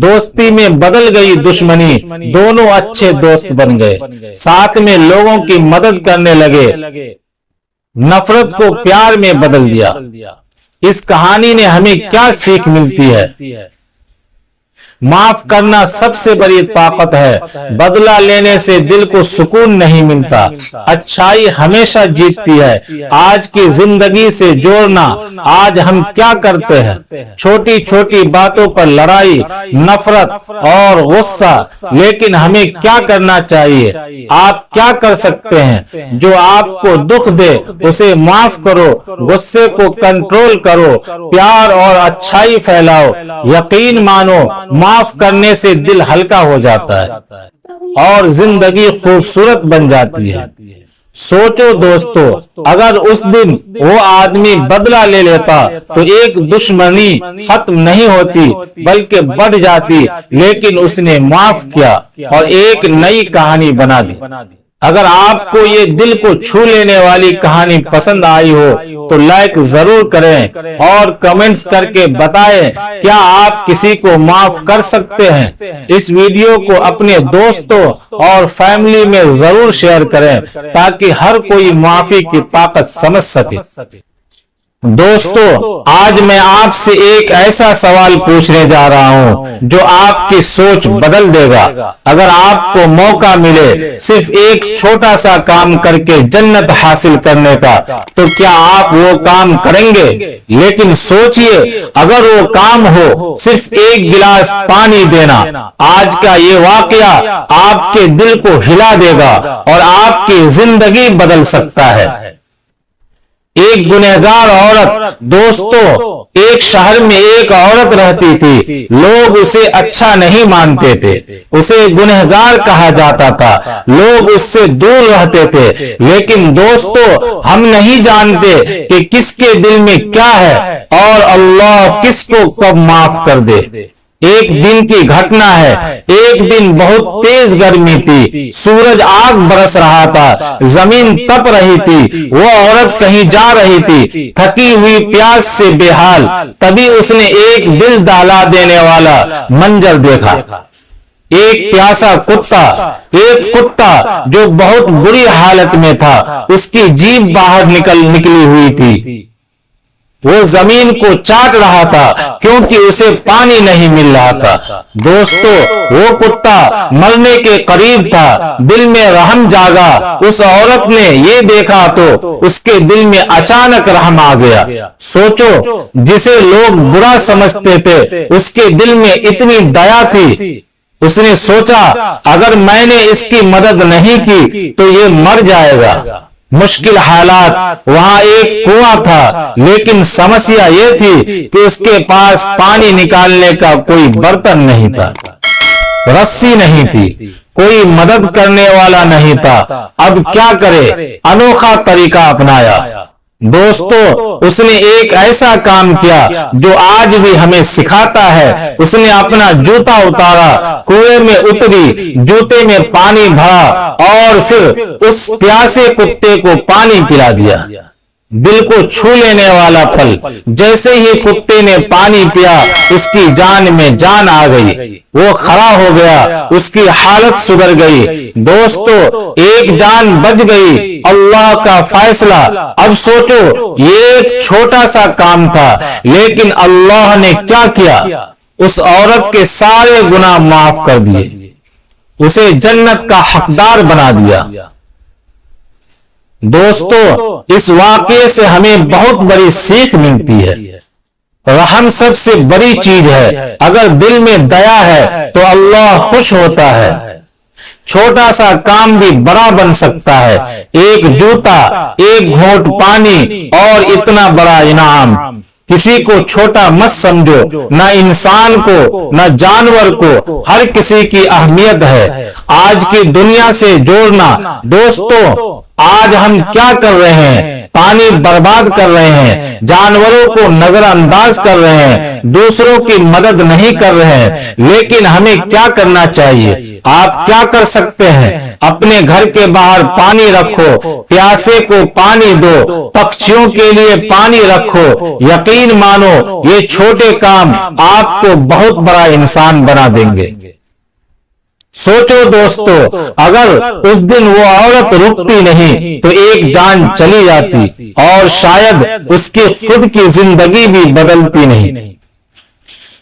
دوستی میں بدل گئی دشمنی، دونوں اچھے دوست بن گئے، ساتھ میں لوگوں کی مدد کرنے لگے، نفرت کو پیار میں بدل دیا۔ اس کہانی نے ہمیں کیا سیکھ ملتی ہے؟ معاف کرنا سب سے بڑی طاقت ہے، بدلہ لینے سے دل کو سکون نہیں ملتا، اچھائی ہمیشہ جیتتی ہے۔ آج کی زندگی سے جوڑنا، آج ہم کیا کرتے ہیں؟ چھوٹی چھوٹی باتوں پر لڑائی، نفرت اور غصہ، لیکن ہمیں کیا کرنا چاہیے؟ آپ کیا کر سکتے ہیں؟ جو آپ کو دکھ دے اسے معاف کرو، غصے کو کنٹرول کرو، پیار اور اچھائی پھیلاؤ۔ یقین مانو، معاف کرنے سے دل ہلکا ہو جاتا ہے اور زندگی خوبصورت بن جاتی ہے۔ سوچو دوستو، اگر اس دن وہ آدمی بدلہ لے لیتا تو ایک دشمنی ختم نہیں ہوتی بلکہ بڑھ جاتی، لیکن اس نے معاف کیا اور ایک نئی کہانی بنا دی۔ اگر آپ کو یہ دل کو چھو لینے والی کہانی پسند آئی ہو تو لائک ضرور کریں اور کمنٹس کر کے بتائیں کیا آپ کسی کو معاف کر سکتے ہیں۔ اس ویڈیو کو اپنے دوستوں اور فیملی میں ضرور شیئر کریں تاکہ ہر کوئی معافی کی طاقت سمجھ سکے۔ دوستو، آج میں آپ سے ایک ایسا سوال پوچھنے جا رہا ہوں جو آپ کی سوچ بدل دے گا۔ اگر آپ کو موقع ملے صرف ایک چھوٹا سا کام کر کے جنت حاصل کرنے کا تو کیا آپ وہ کام کریں گے؟ لیکن سوچئے، اگر وہ کام ہو صرف ایک گلاس پانی دینا، آج کا یہ واقعہ آپ کے دل کو ہلا دے گا اور آپ کی زندگی بدل سکتا ہے۔ ایک گنہگار عورت، دوستو، ایک شہر میں ایک عورت رہتی تھی۔ لوگ اسے اچھا نہیں مانتے تھے، اسے گنہگار کہا جاتا تھا، لوگ اس سے دور رہتے تھے۔ لیکن دوستو، ہم نہیں جانتے کہ کس کے دل میں کیا ہے اور اللہ کس کو کب معاف کر دے۔ ایک دن کی گھٹنا ہے، ایک دن بہت تیز گرمی تھی، سورج آگ برس رہا تھا، زمین تپ رہی تھی، وہ عورت کہیں جا رہی تھی، تھکی ہوئی پیاس سے بے حال۔ تبھی اس نے ایک دل دہلا دینے والا منظر دیکھا۔ ایک پیاسا کتا، ایک کتا جو بہت بری حالت میں تھا، اس کی جیب باہر نکلی ہوئی تھی، وہ زمین کو چاٹ رہا تھا کیونکہ اسے پانی نہیں مل رہا تھا۔ دوستو، وہ کتا مرنے کے قریب تھا، دل میں رحم جاگا۔ اس عورت نے یہ دیکھا تو اس کے دل میں اچانک رحم آ گیا۔ سوچو، جسے لوگ برا سمجھتے تھے اس کے دل میں اتنی دیا تھی۔ اس نے سوچا، اگر میں نے اس کی مدد نہیں کی تو یہ مر جائے گا۔ مشکل حالات، وہاں ایک کنواں تھا، لیکن سمسیا یہ تھی کہ اس کے پاس پانی نکالنے کا کوئی برتن نہیں تھا، رسی نہیں تھی، کوئی مدد کرنے والا نہیں تھا۔ اب کیا کرے؟ انوکھا طریقہ اپنایا۔ دوستو، اس نے ایک ایسا کام کیا جو آج بھی ہمیں سکھاتا ہے۔ اس نے اپنا جوتا اتارا، کنویں میں اتری، جوتے میں پانی بھرا اور پھر اس پیاسے کتے کو پانی پلا دیا۔ دل کو چھو لینے والا پل، جیسے ہی کتے نے پانی پیا اس کی جان میں جان آ گئی، وہ کھڑا ہو گیا، اس کی حالت سدھر گئی۔ دوستو، ایک جان بچ گئی، اللہ کا فیصلہ۔ اب سوچو، یہ ایک چھوٹا سا کام تھا، لیکن اللہ نے کیا کیا؟ اس عورت کے سارے گناہ معاف کر دیے، اسے جنت کا حقدار بنا دیا۔ دوستو، اس واقعے سے ہمیں بہت بڑی سیکھ ملتی ہے۔ رحم سب سے بڑی چیز ہے۔ اگر دل میں دیا ہے تو اللہ خوش ہوتا ہے۔ چھوٹا سا کام بھی بڑا بن سکتا ہے۔ ایک جوتا، ایک گھونٹ پانی اور اتنا بڑا انعام۔ کسی کو چھوٹا مت سمجھو، نہ انسان کو نہ جانور کو، ہر کسی کی اہمیت ہے۔ آج کی دنیا سے جوڑنا، دوستو، آج ہم کیا کر رہے ہیں؟ پانی برباد کر رہے ہیں، جانوروں کو نظر انداز کر رہے ہیں، دوسروں کی مدد نہیں کر رہے ہیں۔ لیکن ہمیں کیا کرنا چاہیے؟ آپ کیا کر سکتے ہیں؟ اپنے گھر کے باہر پانی رکھو، پیاسے کو پانی دو، پکشیوں کے لیے پانی رکھو۔ یقین مانو، یہ چھوٹے کام آپ کو بہت بڑا انسان بنا دیں گے۔ سوچو دوستو، اگر اس دن وہ عورت رکتی نہیں تو ایک جان چلی جاتی اور شاید اس کی خود کی زندگی بھی بدلتی نہیں۔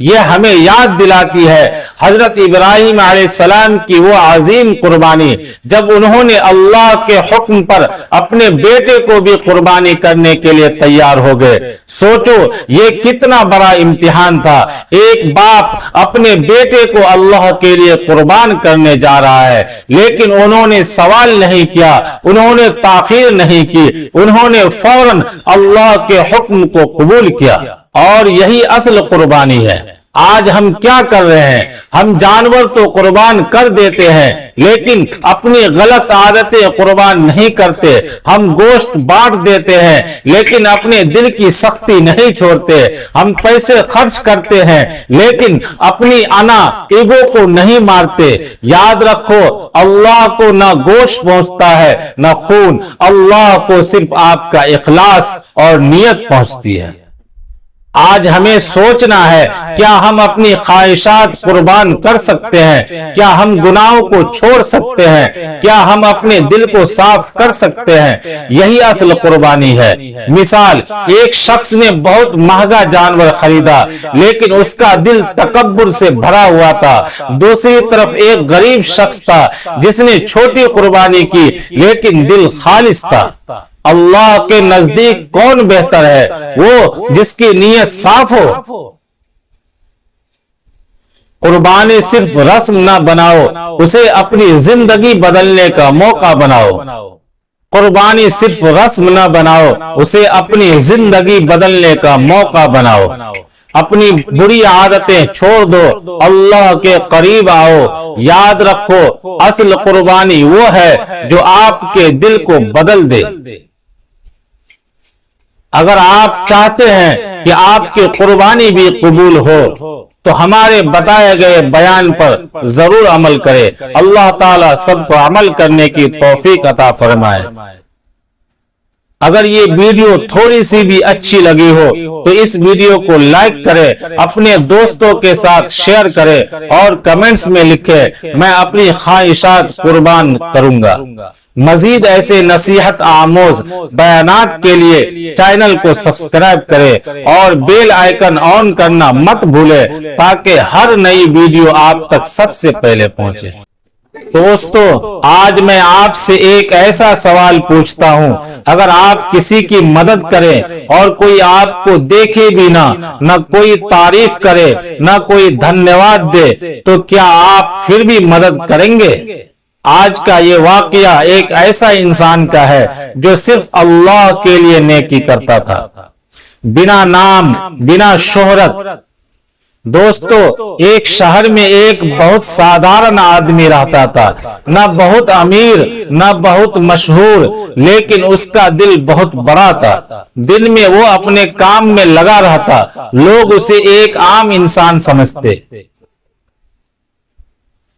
یہ ہمیں یاد دلاتی ہے حضرت ابراہیم علیہ السلام کی وہ عظیم قربانی جب انہوں نے اللہ کے حکم پر اپنے بیٹے کو بھی قربانی کرنے کے لیے تیار ہو گئے۔ سوچو یہ کتنا بڑا امتحان تھا، ایک باپ اپنے بیٹے کو اللہ کے لیے قربان کرنے جا رہا ہے، لیکن انہوں نے سوال نہیں کیا، انہوں نے تاخیر نہیں کی، انہوں نے فوراً اللہ کے حکم کو قبول کیا، اور یہی اصل قربانی ہے۔ آج ہم کیا کر رہے ہیں؟ ہم جانور تو قربان کر دیتے ہیں لیکن اپنی غلط عادتیں قربان نہیں کرتے، ہم گوشت بانٹ دیتے ہیں لیکن اپنے دل کی سختی نہیں چھوڑتے، ہم پیسے خرچ کرتے ہیں لیکن اپنی انا ایگو کو نہیں مارتے۔ یاد رکھو اللہ کو نہ گوشت پہنچتا ہے نہ خون، اللہ کو صرف آپ کا اخلاص اور نیت پہنچتی ہے۔ آج ہمیں سوچنا ہے کیا ہم اپنی خواہشات قربان کر سکتے ہیں؟ کیا ہم گناہوں کو چھوڑ سکتے ہیں؟ کیا ہم اپنے دل کو صاف کر سکتے ہیں؟ یہی اصل قربانی ہے۔ مثال، ایک شخص نے بہت مہنگا جانور خریدا لیکن اس کا دل تکبر سے بھرا ہوا تھا۔ دوسری طرف ایک غریب شخص تھا جس نے چھوٹی قربانی کی لیکن دل خالص تھا۔ اللہ کے نزدیک کون بہتر ہے؟ وہ جس کی نیت صاف ہو۔ قربانی صرف رسم نہ بناؤ، اسے اپنی زندگی بدلنے کا موقع بناؤ۔ قربانی صرف رسم نہ بناؤ، اسے اپنی زندگی بدلنے کا موقع بناؤ۔ اپنی بری عادتیں چھوڑ دو، اللہ کے قریب آؤ۔ یاد رکھو اصل قربانی وہ ہے جو آپ کے دل کو بدل دے۔ اگر آپ چاہتے ہیں کہ آپ کی قربانی بھی قبول ہو تو ہمارے بتائے گئے بیان پر ضرور عمل کرے۔ اللہ تعالیٰ سب کو عمل کرنے کی توفیق عطا فرمائے۔ اگر یہ ویڈیو تھوڑی سی بھی اچھی لگی ہو تو اس ویڈیو کو لائک کرے، اپنے دوستوں کے ساتھ شیئر کرے اور کمنٹس میں لکھے میں اپنی خواہشات قربان کروں گا۔ مزید ایسے نصیحت آموز بیانات کے لیے چینل کو سبسکرائب کرے اور بیل آئیکن آن کرنا مت بھولے تاکہ ہر نئی ویڈیو آپ تک سب سے پہلے پہنچے۔ دوستو، آج میں آپ سے ایک ایسا سوال پوچھتا ہوں، اگر آپ کسی کی مدد کریں اور کوئی آپ کو دیکھے بھی نہ کوئی تعریف کرے نہ کوئی دھنیواد دے تو کیا آپ پھر بھی مدد کریں گے؟ آج کا یہ واقعہ ایک ایسا انسان کا ہے جو صرف اللہ کے لیے نیکی کرتا تھا، بنا نام بنا شہرت۔ دوستو، ایک شہر میں ایک بہت سادھارن آدمی رہتا تھا، نہ بہت امیر نہ بہت مشہور، لیکن اس کا دل بہت بڑا تھا۔ دن میں وہ اپنے کام میں لگا رہتا، لوگ اسے ایک عام انسان سمجھتے،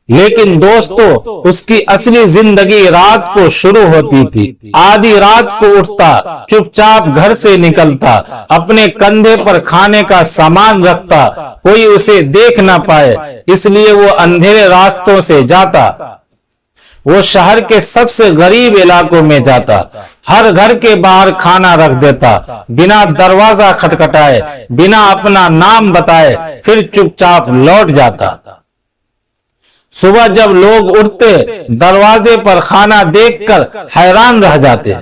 لیکن دوستو اس کی اصلی زندگی رات کو شروع ہوتی تھی۔ آدھی رات کو اٹھتا، چپ چاپ گھر سے نکلتا، اپنے کندھے پر کھانے کا سامان رکھتا، کوئی اسے دیکھ نہ پائے، اس لیے وہ اندھیرے راستوں سے جاتا۔ وہ شہر کے سب سے غریب علاقوں میں جاتا، ہر گھر کے باہر کھانا رکھ دیتا، بنا دروازہ کھٹکھٹائے، بنا اپنا نام بتائے، پھر چپ چاپ لوٹ جاتا۔ صبح جب لوگ اٹھتے دروازے پر کھانا دیکھ کر حیران رہ جاتے،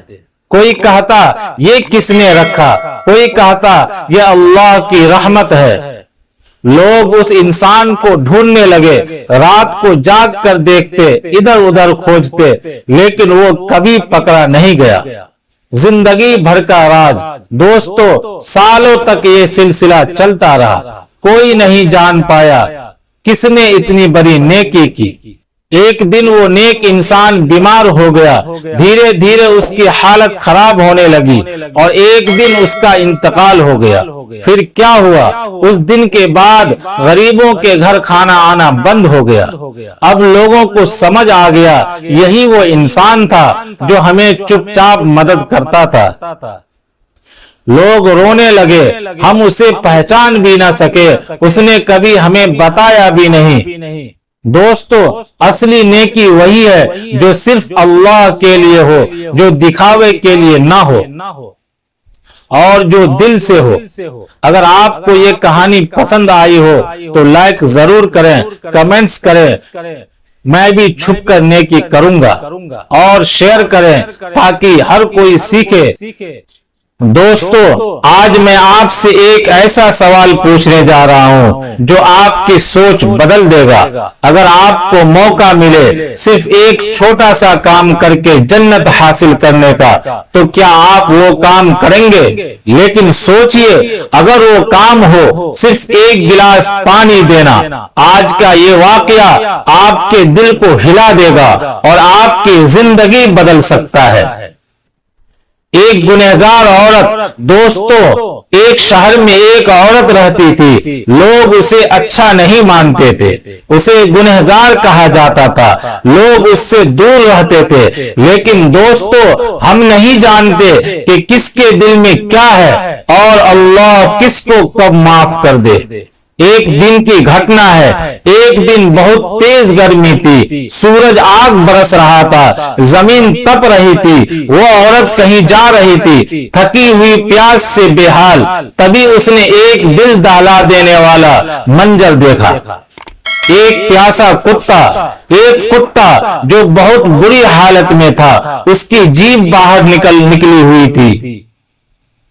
کوئی کہتا یہ کس نے رکھا، کوئی کہتا یہ اللہ کی رحمت ہے۔ لوگ اس انسان کو ڈھونڈنے لگے، رات کو جاگ کر دیکھتے، ادھر ادھر کھوجتے، لیکن وہ کبھی پکڑا نہیں گیا۔ زندگی بھر کا راز۔ دوستو، سالوں تک یہ سلسلہ چلتا رہا، کوئی نہیں جان پایا کس نے اتنی بڑی نیکی کی۔ ایک دن وہ نیک انسان بیمار ہو گیا، دھیرے دھیرے اس کی حالت خراب ہونے لگی اور ایک دن اس کا انتقال ہو گیا۔ پھر کیا ہوا؟ اس دن کے بعد غریبوں کے گھر کھانا آنا بند ہو گیا۔ اب لوگوں کو سمجھ آ گیا یہی وہ انسان تھا جو ہمیں چپ چاپ مدد کرتا تھا۔ لوگ رونے لگے، ہم اسے پہچان بھی نہ سکے، اس نے کبھی ہمیں بتایا بھی نہیں۔ دوستو، اصلی نیکی وہی ہے جو صرف اللہ کے لیے ہو، جو دکھاوے کے لیے نہ ہو۔ اور جو دل سے ہو۔ اگر آپ کو یہ کہانی پسند آئی ہو تو لائک ضرور کریں، کمنٹس کریں، میں بھی چھپ کر نیکی کروں گا، اور شیئر کریں تاکہ ہر کوئی سیکھے۔ دوستو، آج میں آپ سے ایک ایسا سوال پوچھنے جا رہا ہوں جو آپ کی سوچ بدل دے گا۔ اگر آپ کو موقع ملے صرف ایک چھوٹا سا کام کر کے جنت حاصل کرنے کا تو کیا آپ وہ کام کریں گے؟ لیکن سوچئے، اگر وہ کام ہو صرف ایک گلاس پانی دینا، آج کا یہ واقعہ آپ کے دل کو ہلا دے گا اور آپ کی زندگی بدل سکتا ہے۔ ایک گنہگار عورت۔ دوستو، ایک شہر میں ایک عورت رہتی تھی۔ لوگ اسے اچھا نہیں مانتے تھے، اسے گنہگار کہا جاتا تھا، لوگ اس سے دور رہتے تھے۔ لیکن دوستو، ہم نہیں جانتے کہ کس کے دل میں کیا ہے اور اللہ کس کو کب معاف کر دے۔ ایک دن کی گھٹنا ہے۔ ایک دن بہت تیز گرمی تھی، سورج آگ برس رہا تھا، زمین تپ رہی تھی۔ وہ عورت کہیں جا رہی تھی، تھکی ہوئی، پیاس سے بے حال۔ تبھی اس نے ایک دل دہلا دینے والا منظر دیکھا۔ ایک پیاسا کتا، ایک کتا جو بہت بری حالت میں تھا، اس کی جیب باہر نکلی ہوئی تھی۔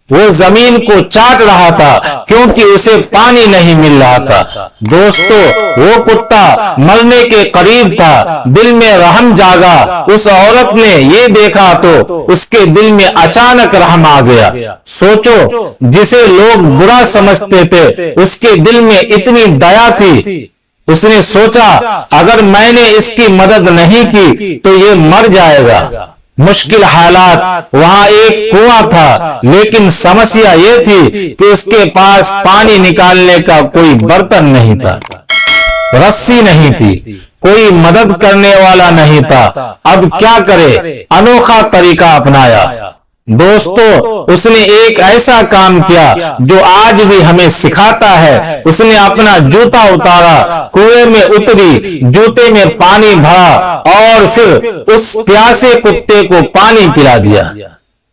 وہ زمین کو چاٹ رہا تھا کیونکہ اسے پانی نہیں مل رہا تھا۔ دوستو، وہ کتا مرنے کے قریب تھا۔ دل میں رحم جاگا۔ اس عورت نے یہ دیکھا تو اس کے دل میں اچانک رحم آ گیا۔ سوچو، جسے لوگ برا سمجھتے تھے اس کے دل میں اتنی دیا تھی۔ اس نے سوچا، اگر میں نے اس کی مدد نہیں کی تو یہ مر جائے گا۔ مشکل حالات، وہاں ایک کنواں تھا، لیکن سمسیا یہ تھی کہ اس کے پاس پانی نکالنے کا کوئی برتن نہیں تھا، رسی نہیں تھی، کوئی مدد کرنے والا نہیں تھا۔ اب کیا کرے؟ انوکھا طریقہ اپنایا۔ دوستو، اس نے ایک ایسا کام کیا جو آج بھی ہمیں سکھاتا ہے۔ اس نے اپنا جوتا اتارا، کنویں میں اتری، جوتے میں پانی بھرا اور پھر اس پیاسے کتے کو پانی پلا دیا۔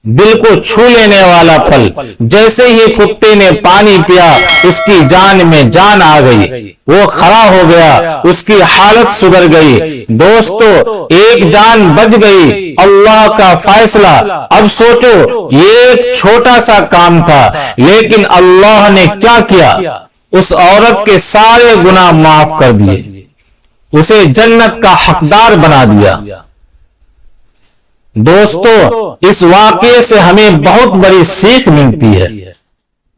دل کو چھو لینے والا پل۔ جیسے ہی کتے نے پانی پیا، اس کی جان میں جان آ گئی، وہ کھڑا ہو گیا، اس کی حالت سدھر گئی۔ دوستو، ایک جان بچ گئی، اللہ کا فیصلہ۔ اب سوچو، یہ ایک چھوٹا سا کام تھا، لیکن اللہ نے کیا کیا؟ اس عورت کے سارے گناہ معاف کر دیے، اسے جنت کا حقدار بنا دیا۔ دوستو، اس واقعے سے ہمیں بہت بڑی سیکھ ملتی ہے۔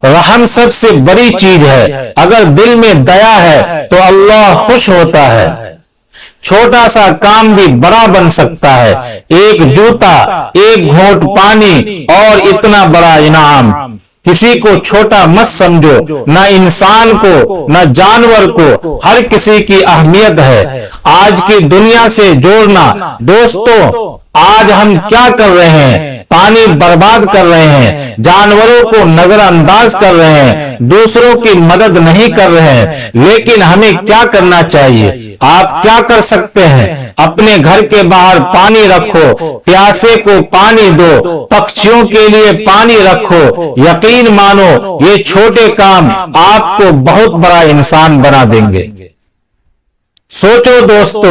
رحم سب سے بڑی چیز ہے۔ اگر دل میں دیا ہے تو اللہ خوش ہوتا ہے۔ چھوٹا سا کام بھی بڑا بن سکتا ہے۔ ایک جوتا، ایک گھونٹ پانی اور اتنا بڑا انعام۔ کسی کو چھوٹا مت سمجھو، نہ انسان کو نہ جانور کو، ہر کسی کی اہمیت ہے۔ آج کی دنیا سے جوڑنا۔ دوستو، آج ہم کیا کر رہے ہیں؟ پانی برباد کر رہے ہیں، جانوروں کو نظر انداز کر رہے ہیں، دوسروں کی مدد نہیں کر رہے ہیں۔ لیکن ہمیں کیا کرنا چاہیے؟ آپ کیا کر سکتے ہیں؟ اپنے گھر کے باہر پانی رکھو، پیاسے کو پانی دو، پکشیوں کے لیے پانی رکھو۔ یقین مانو، یہ چھوٹے کام آپ کو بہت بڑا انسان بنا دیں گے۔ سوچو دوستو،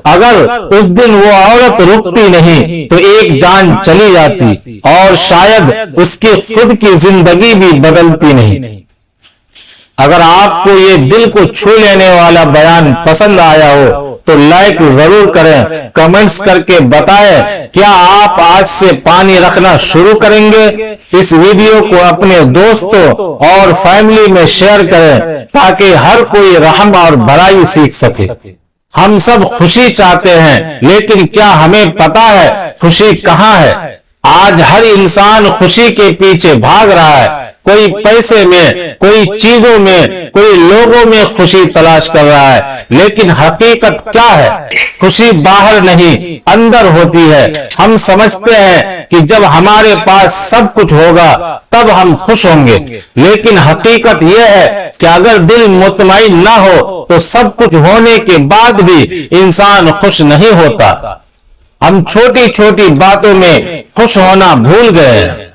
اگر اس دن وہ عورت رکتی نہیں تو ایک جان چلی جاتی اور شاید اس کی خود کی زندگی بھی بدلتی نہیں۔ اگر آپ کو یہ دل کو چھو لینے والا بیان پسند آیا ہو تو لائک ضرور کریں، کمنٹس کر کے بتائیں کیا آپ آج سے پانی رکھنا شروع کریں گے۔ اس ویڈیو کو اپنے دوستوں اور فیملی میں شیئر کریں تاکہ ہر کوئی رحم اور بھلائی سیکھ سکے۔ ہم سب خوشی چاہتے ہیں، لیکن کیا ہمیں پتا ہے خوشی کہاں ہے؟ آج ہر انسان خوشی کے پیچھے بھاگ رہا ہے۔ کوئی پیسے میں، کوئی چیزوں میں، کوئی لوگوں میں خوشی تلاش کر رہا ہے، لیکن حقیقت کیا ہے؟ خوشی باہر نہیں، اندر ہوتی ہے۔ ہم سمجھتے ہیں کہ جب ہمارے پاس سب کچھ ہوگا تب ہم خوش ہوں گے، لیکن حقیقت یہ ہے کہ اگر دل مطمئن نہ ہو تو سب کچھ ہونے کے بعد بھی انسان خوش نہیں ہوتا۔ ہم چھوٹی چھوٹی باتوں میں خوش ہونا بھول گئے ہیں۔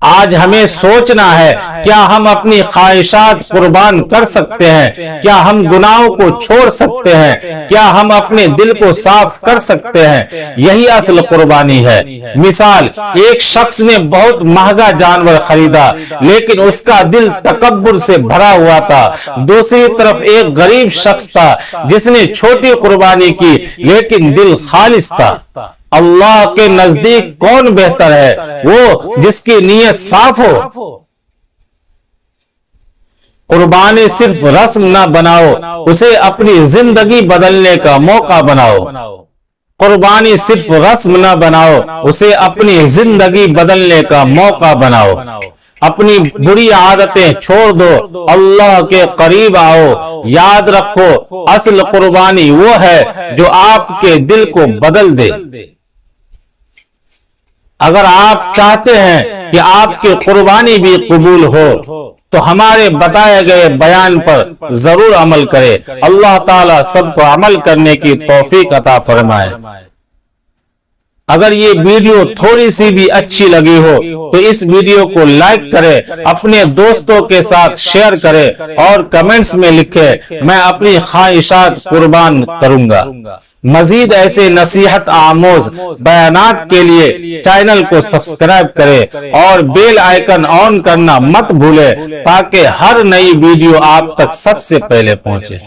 آج ہمیں سوچنا ہے کیا ہم اپنی خواہشات قربان کر سکتے ہیں؟ کیا ہم گناہوں کو چھوڑ سکتے ہیں؟ کیا ہم اپنے دل کو صاف کر سکتے ہیں؟ یہی اصل قربانی ہے۔ مثال، ایک شخص نے بہت مہنگا جانور خریدا لیکن اس کا دل تکبر سے بھرا ہوا تھا۔ دوسری طرف ایک غریب شخص تھا جس نے چھوٹی قربانی کی لیکن دل خالص تھا۔ اللہ کے نزدیک کون بہتر ہے؟ وہ جس کی نیت صاف ہو۔ قربانی صرف رسم نہ بناؤ، اسے اپنی زندگی بدلنے کا موقع بناؤ۔ قربانی صرف رسم نہ بناؤ، اسے اپنی زندگی بدلنے کا موقع بناؤ۔ اپنی بری عادتیں چھوڑ دو، اللہ کے قریب آؤ۔ یاد رکھو، اصل قربانی وہ ہے جو آپ کے دل کو بدل دے۔ اگر آپ چاہتے ہیں کہ آپ کی قربانی بھی قبول ہو تو ہمارے بتائے گئے بیان پر ضرور عمل کرے۔ اللہ تعالیٰ سب کو عمل کرنے کی توفیق عطا فرمائے۔ اگر یہ ویڈیو تھوڑی سی بھی اچھی لگی ہو تو اس ویڈیو کو لائک کرے، اپنے دوستوں کے ساتھ شیئر کرے اور کمنٹس میں لکھے میں اپنی خواہشات قربان کروں گا۔ مزید ایسے نصیحت آموز بیانات کے لیے چینل کو سبسکرائب کرے اور بیل آئیکن آن کرنا مت بھولے تاکہ ہر نئی ویڈیو آپ تک سب سے پہلے پہنچے۔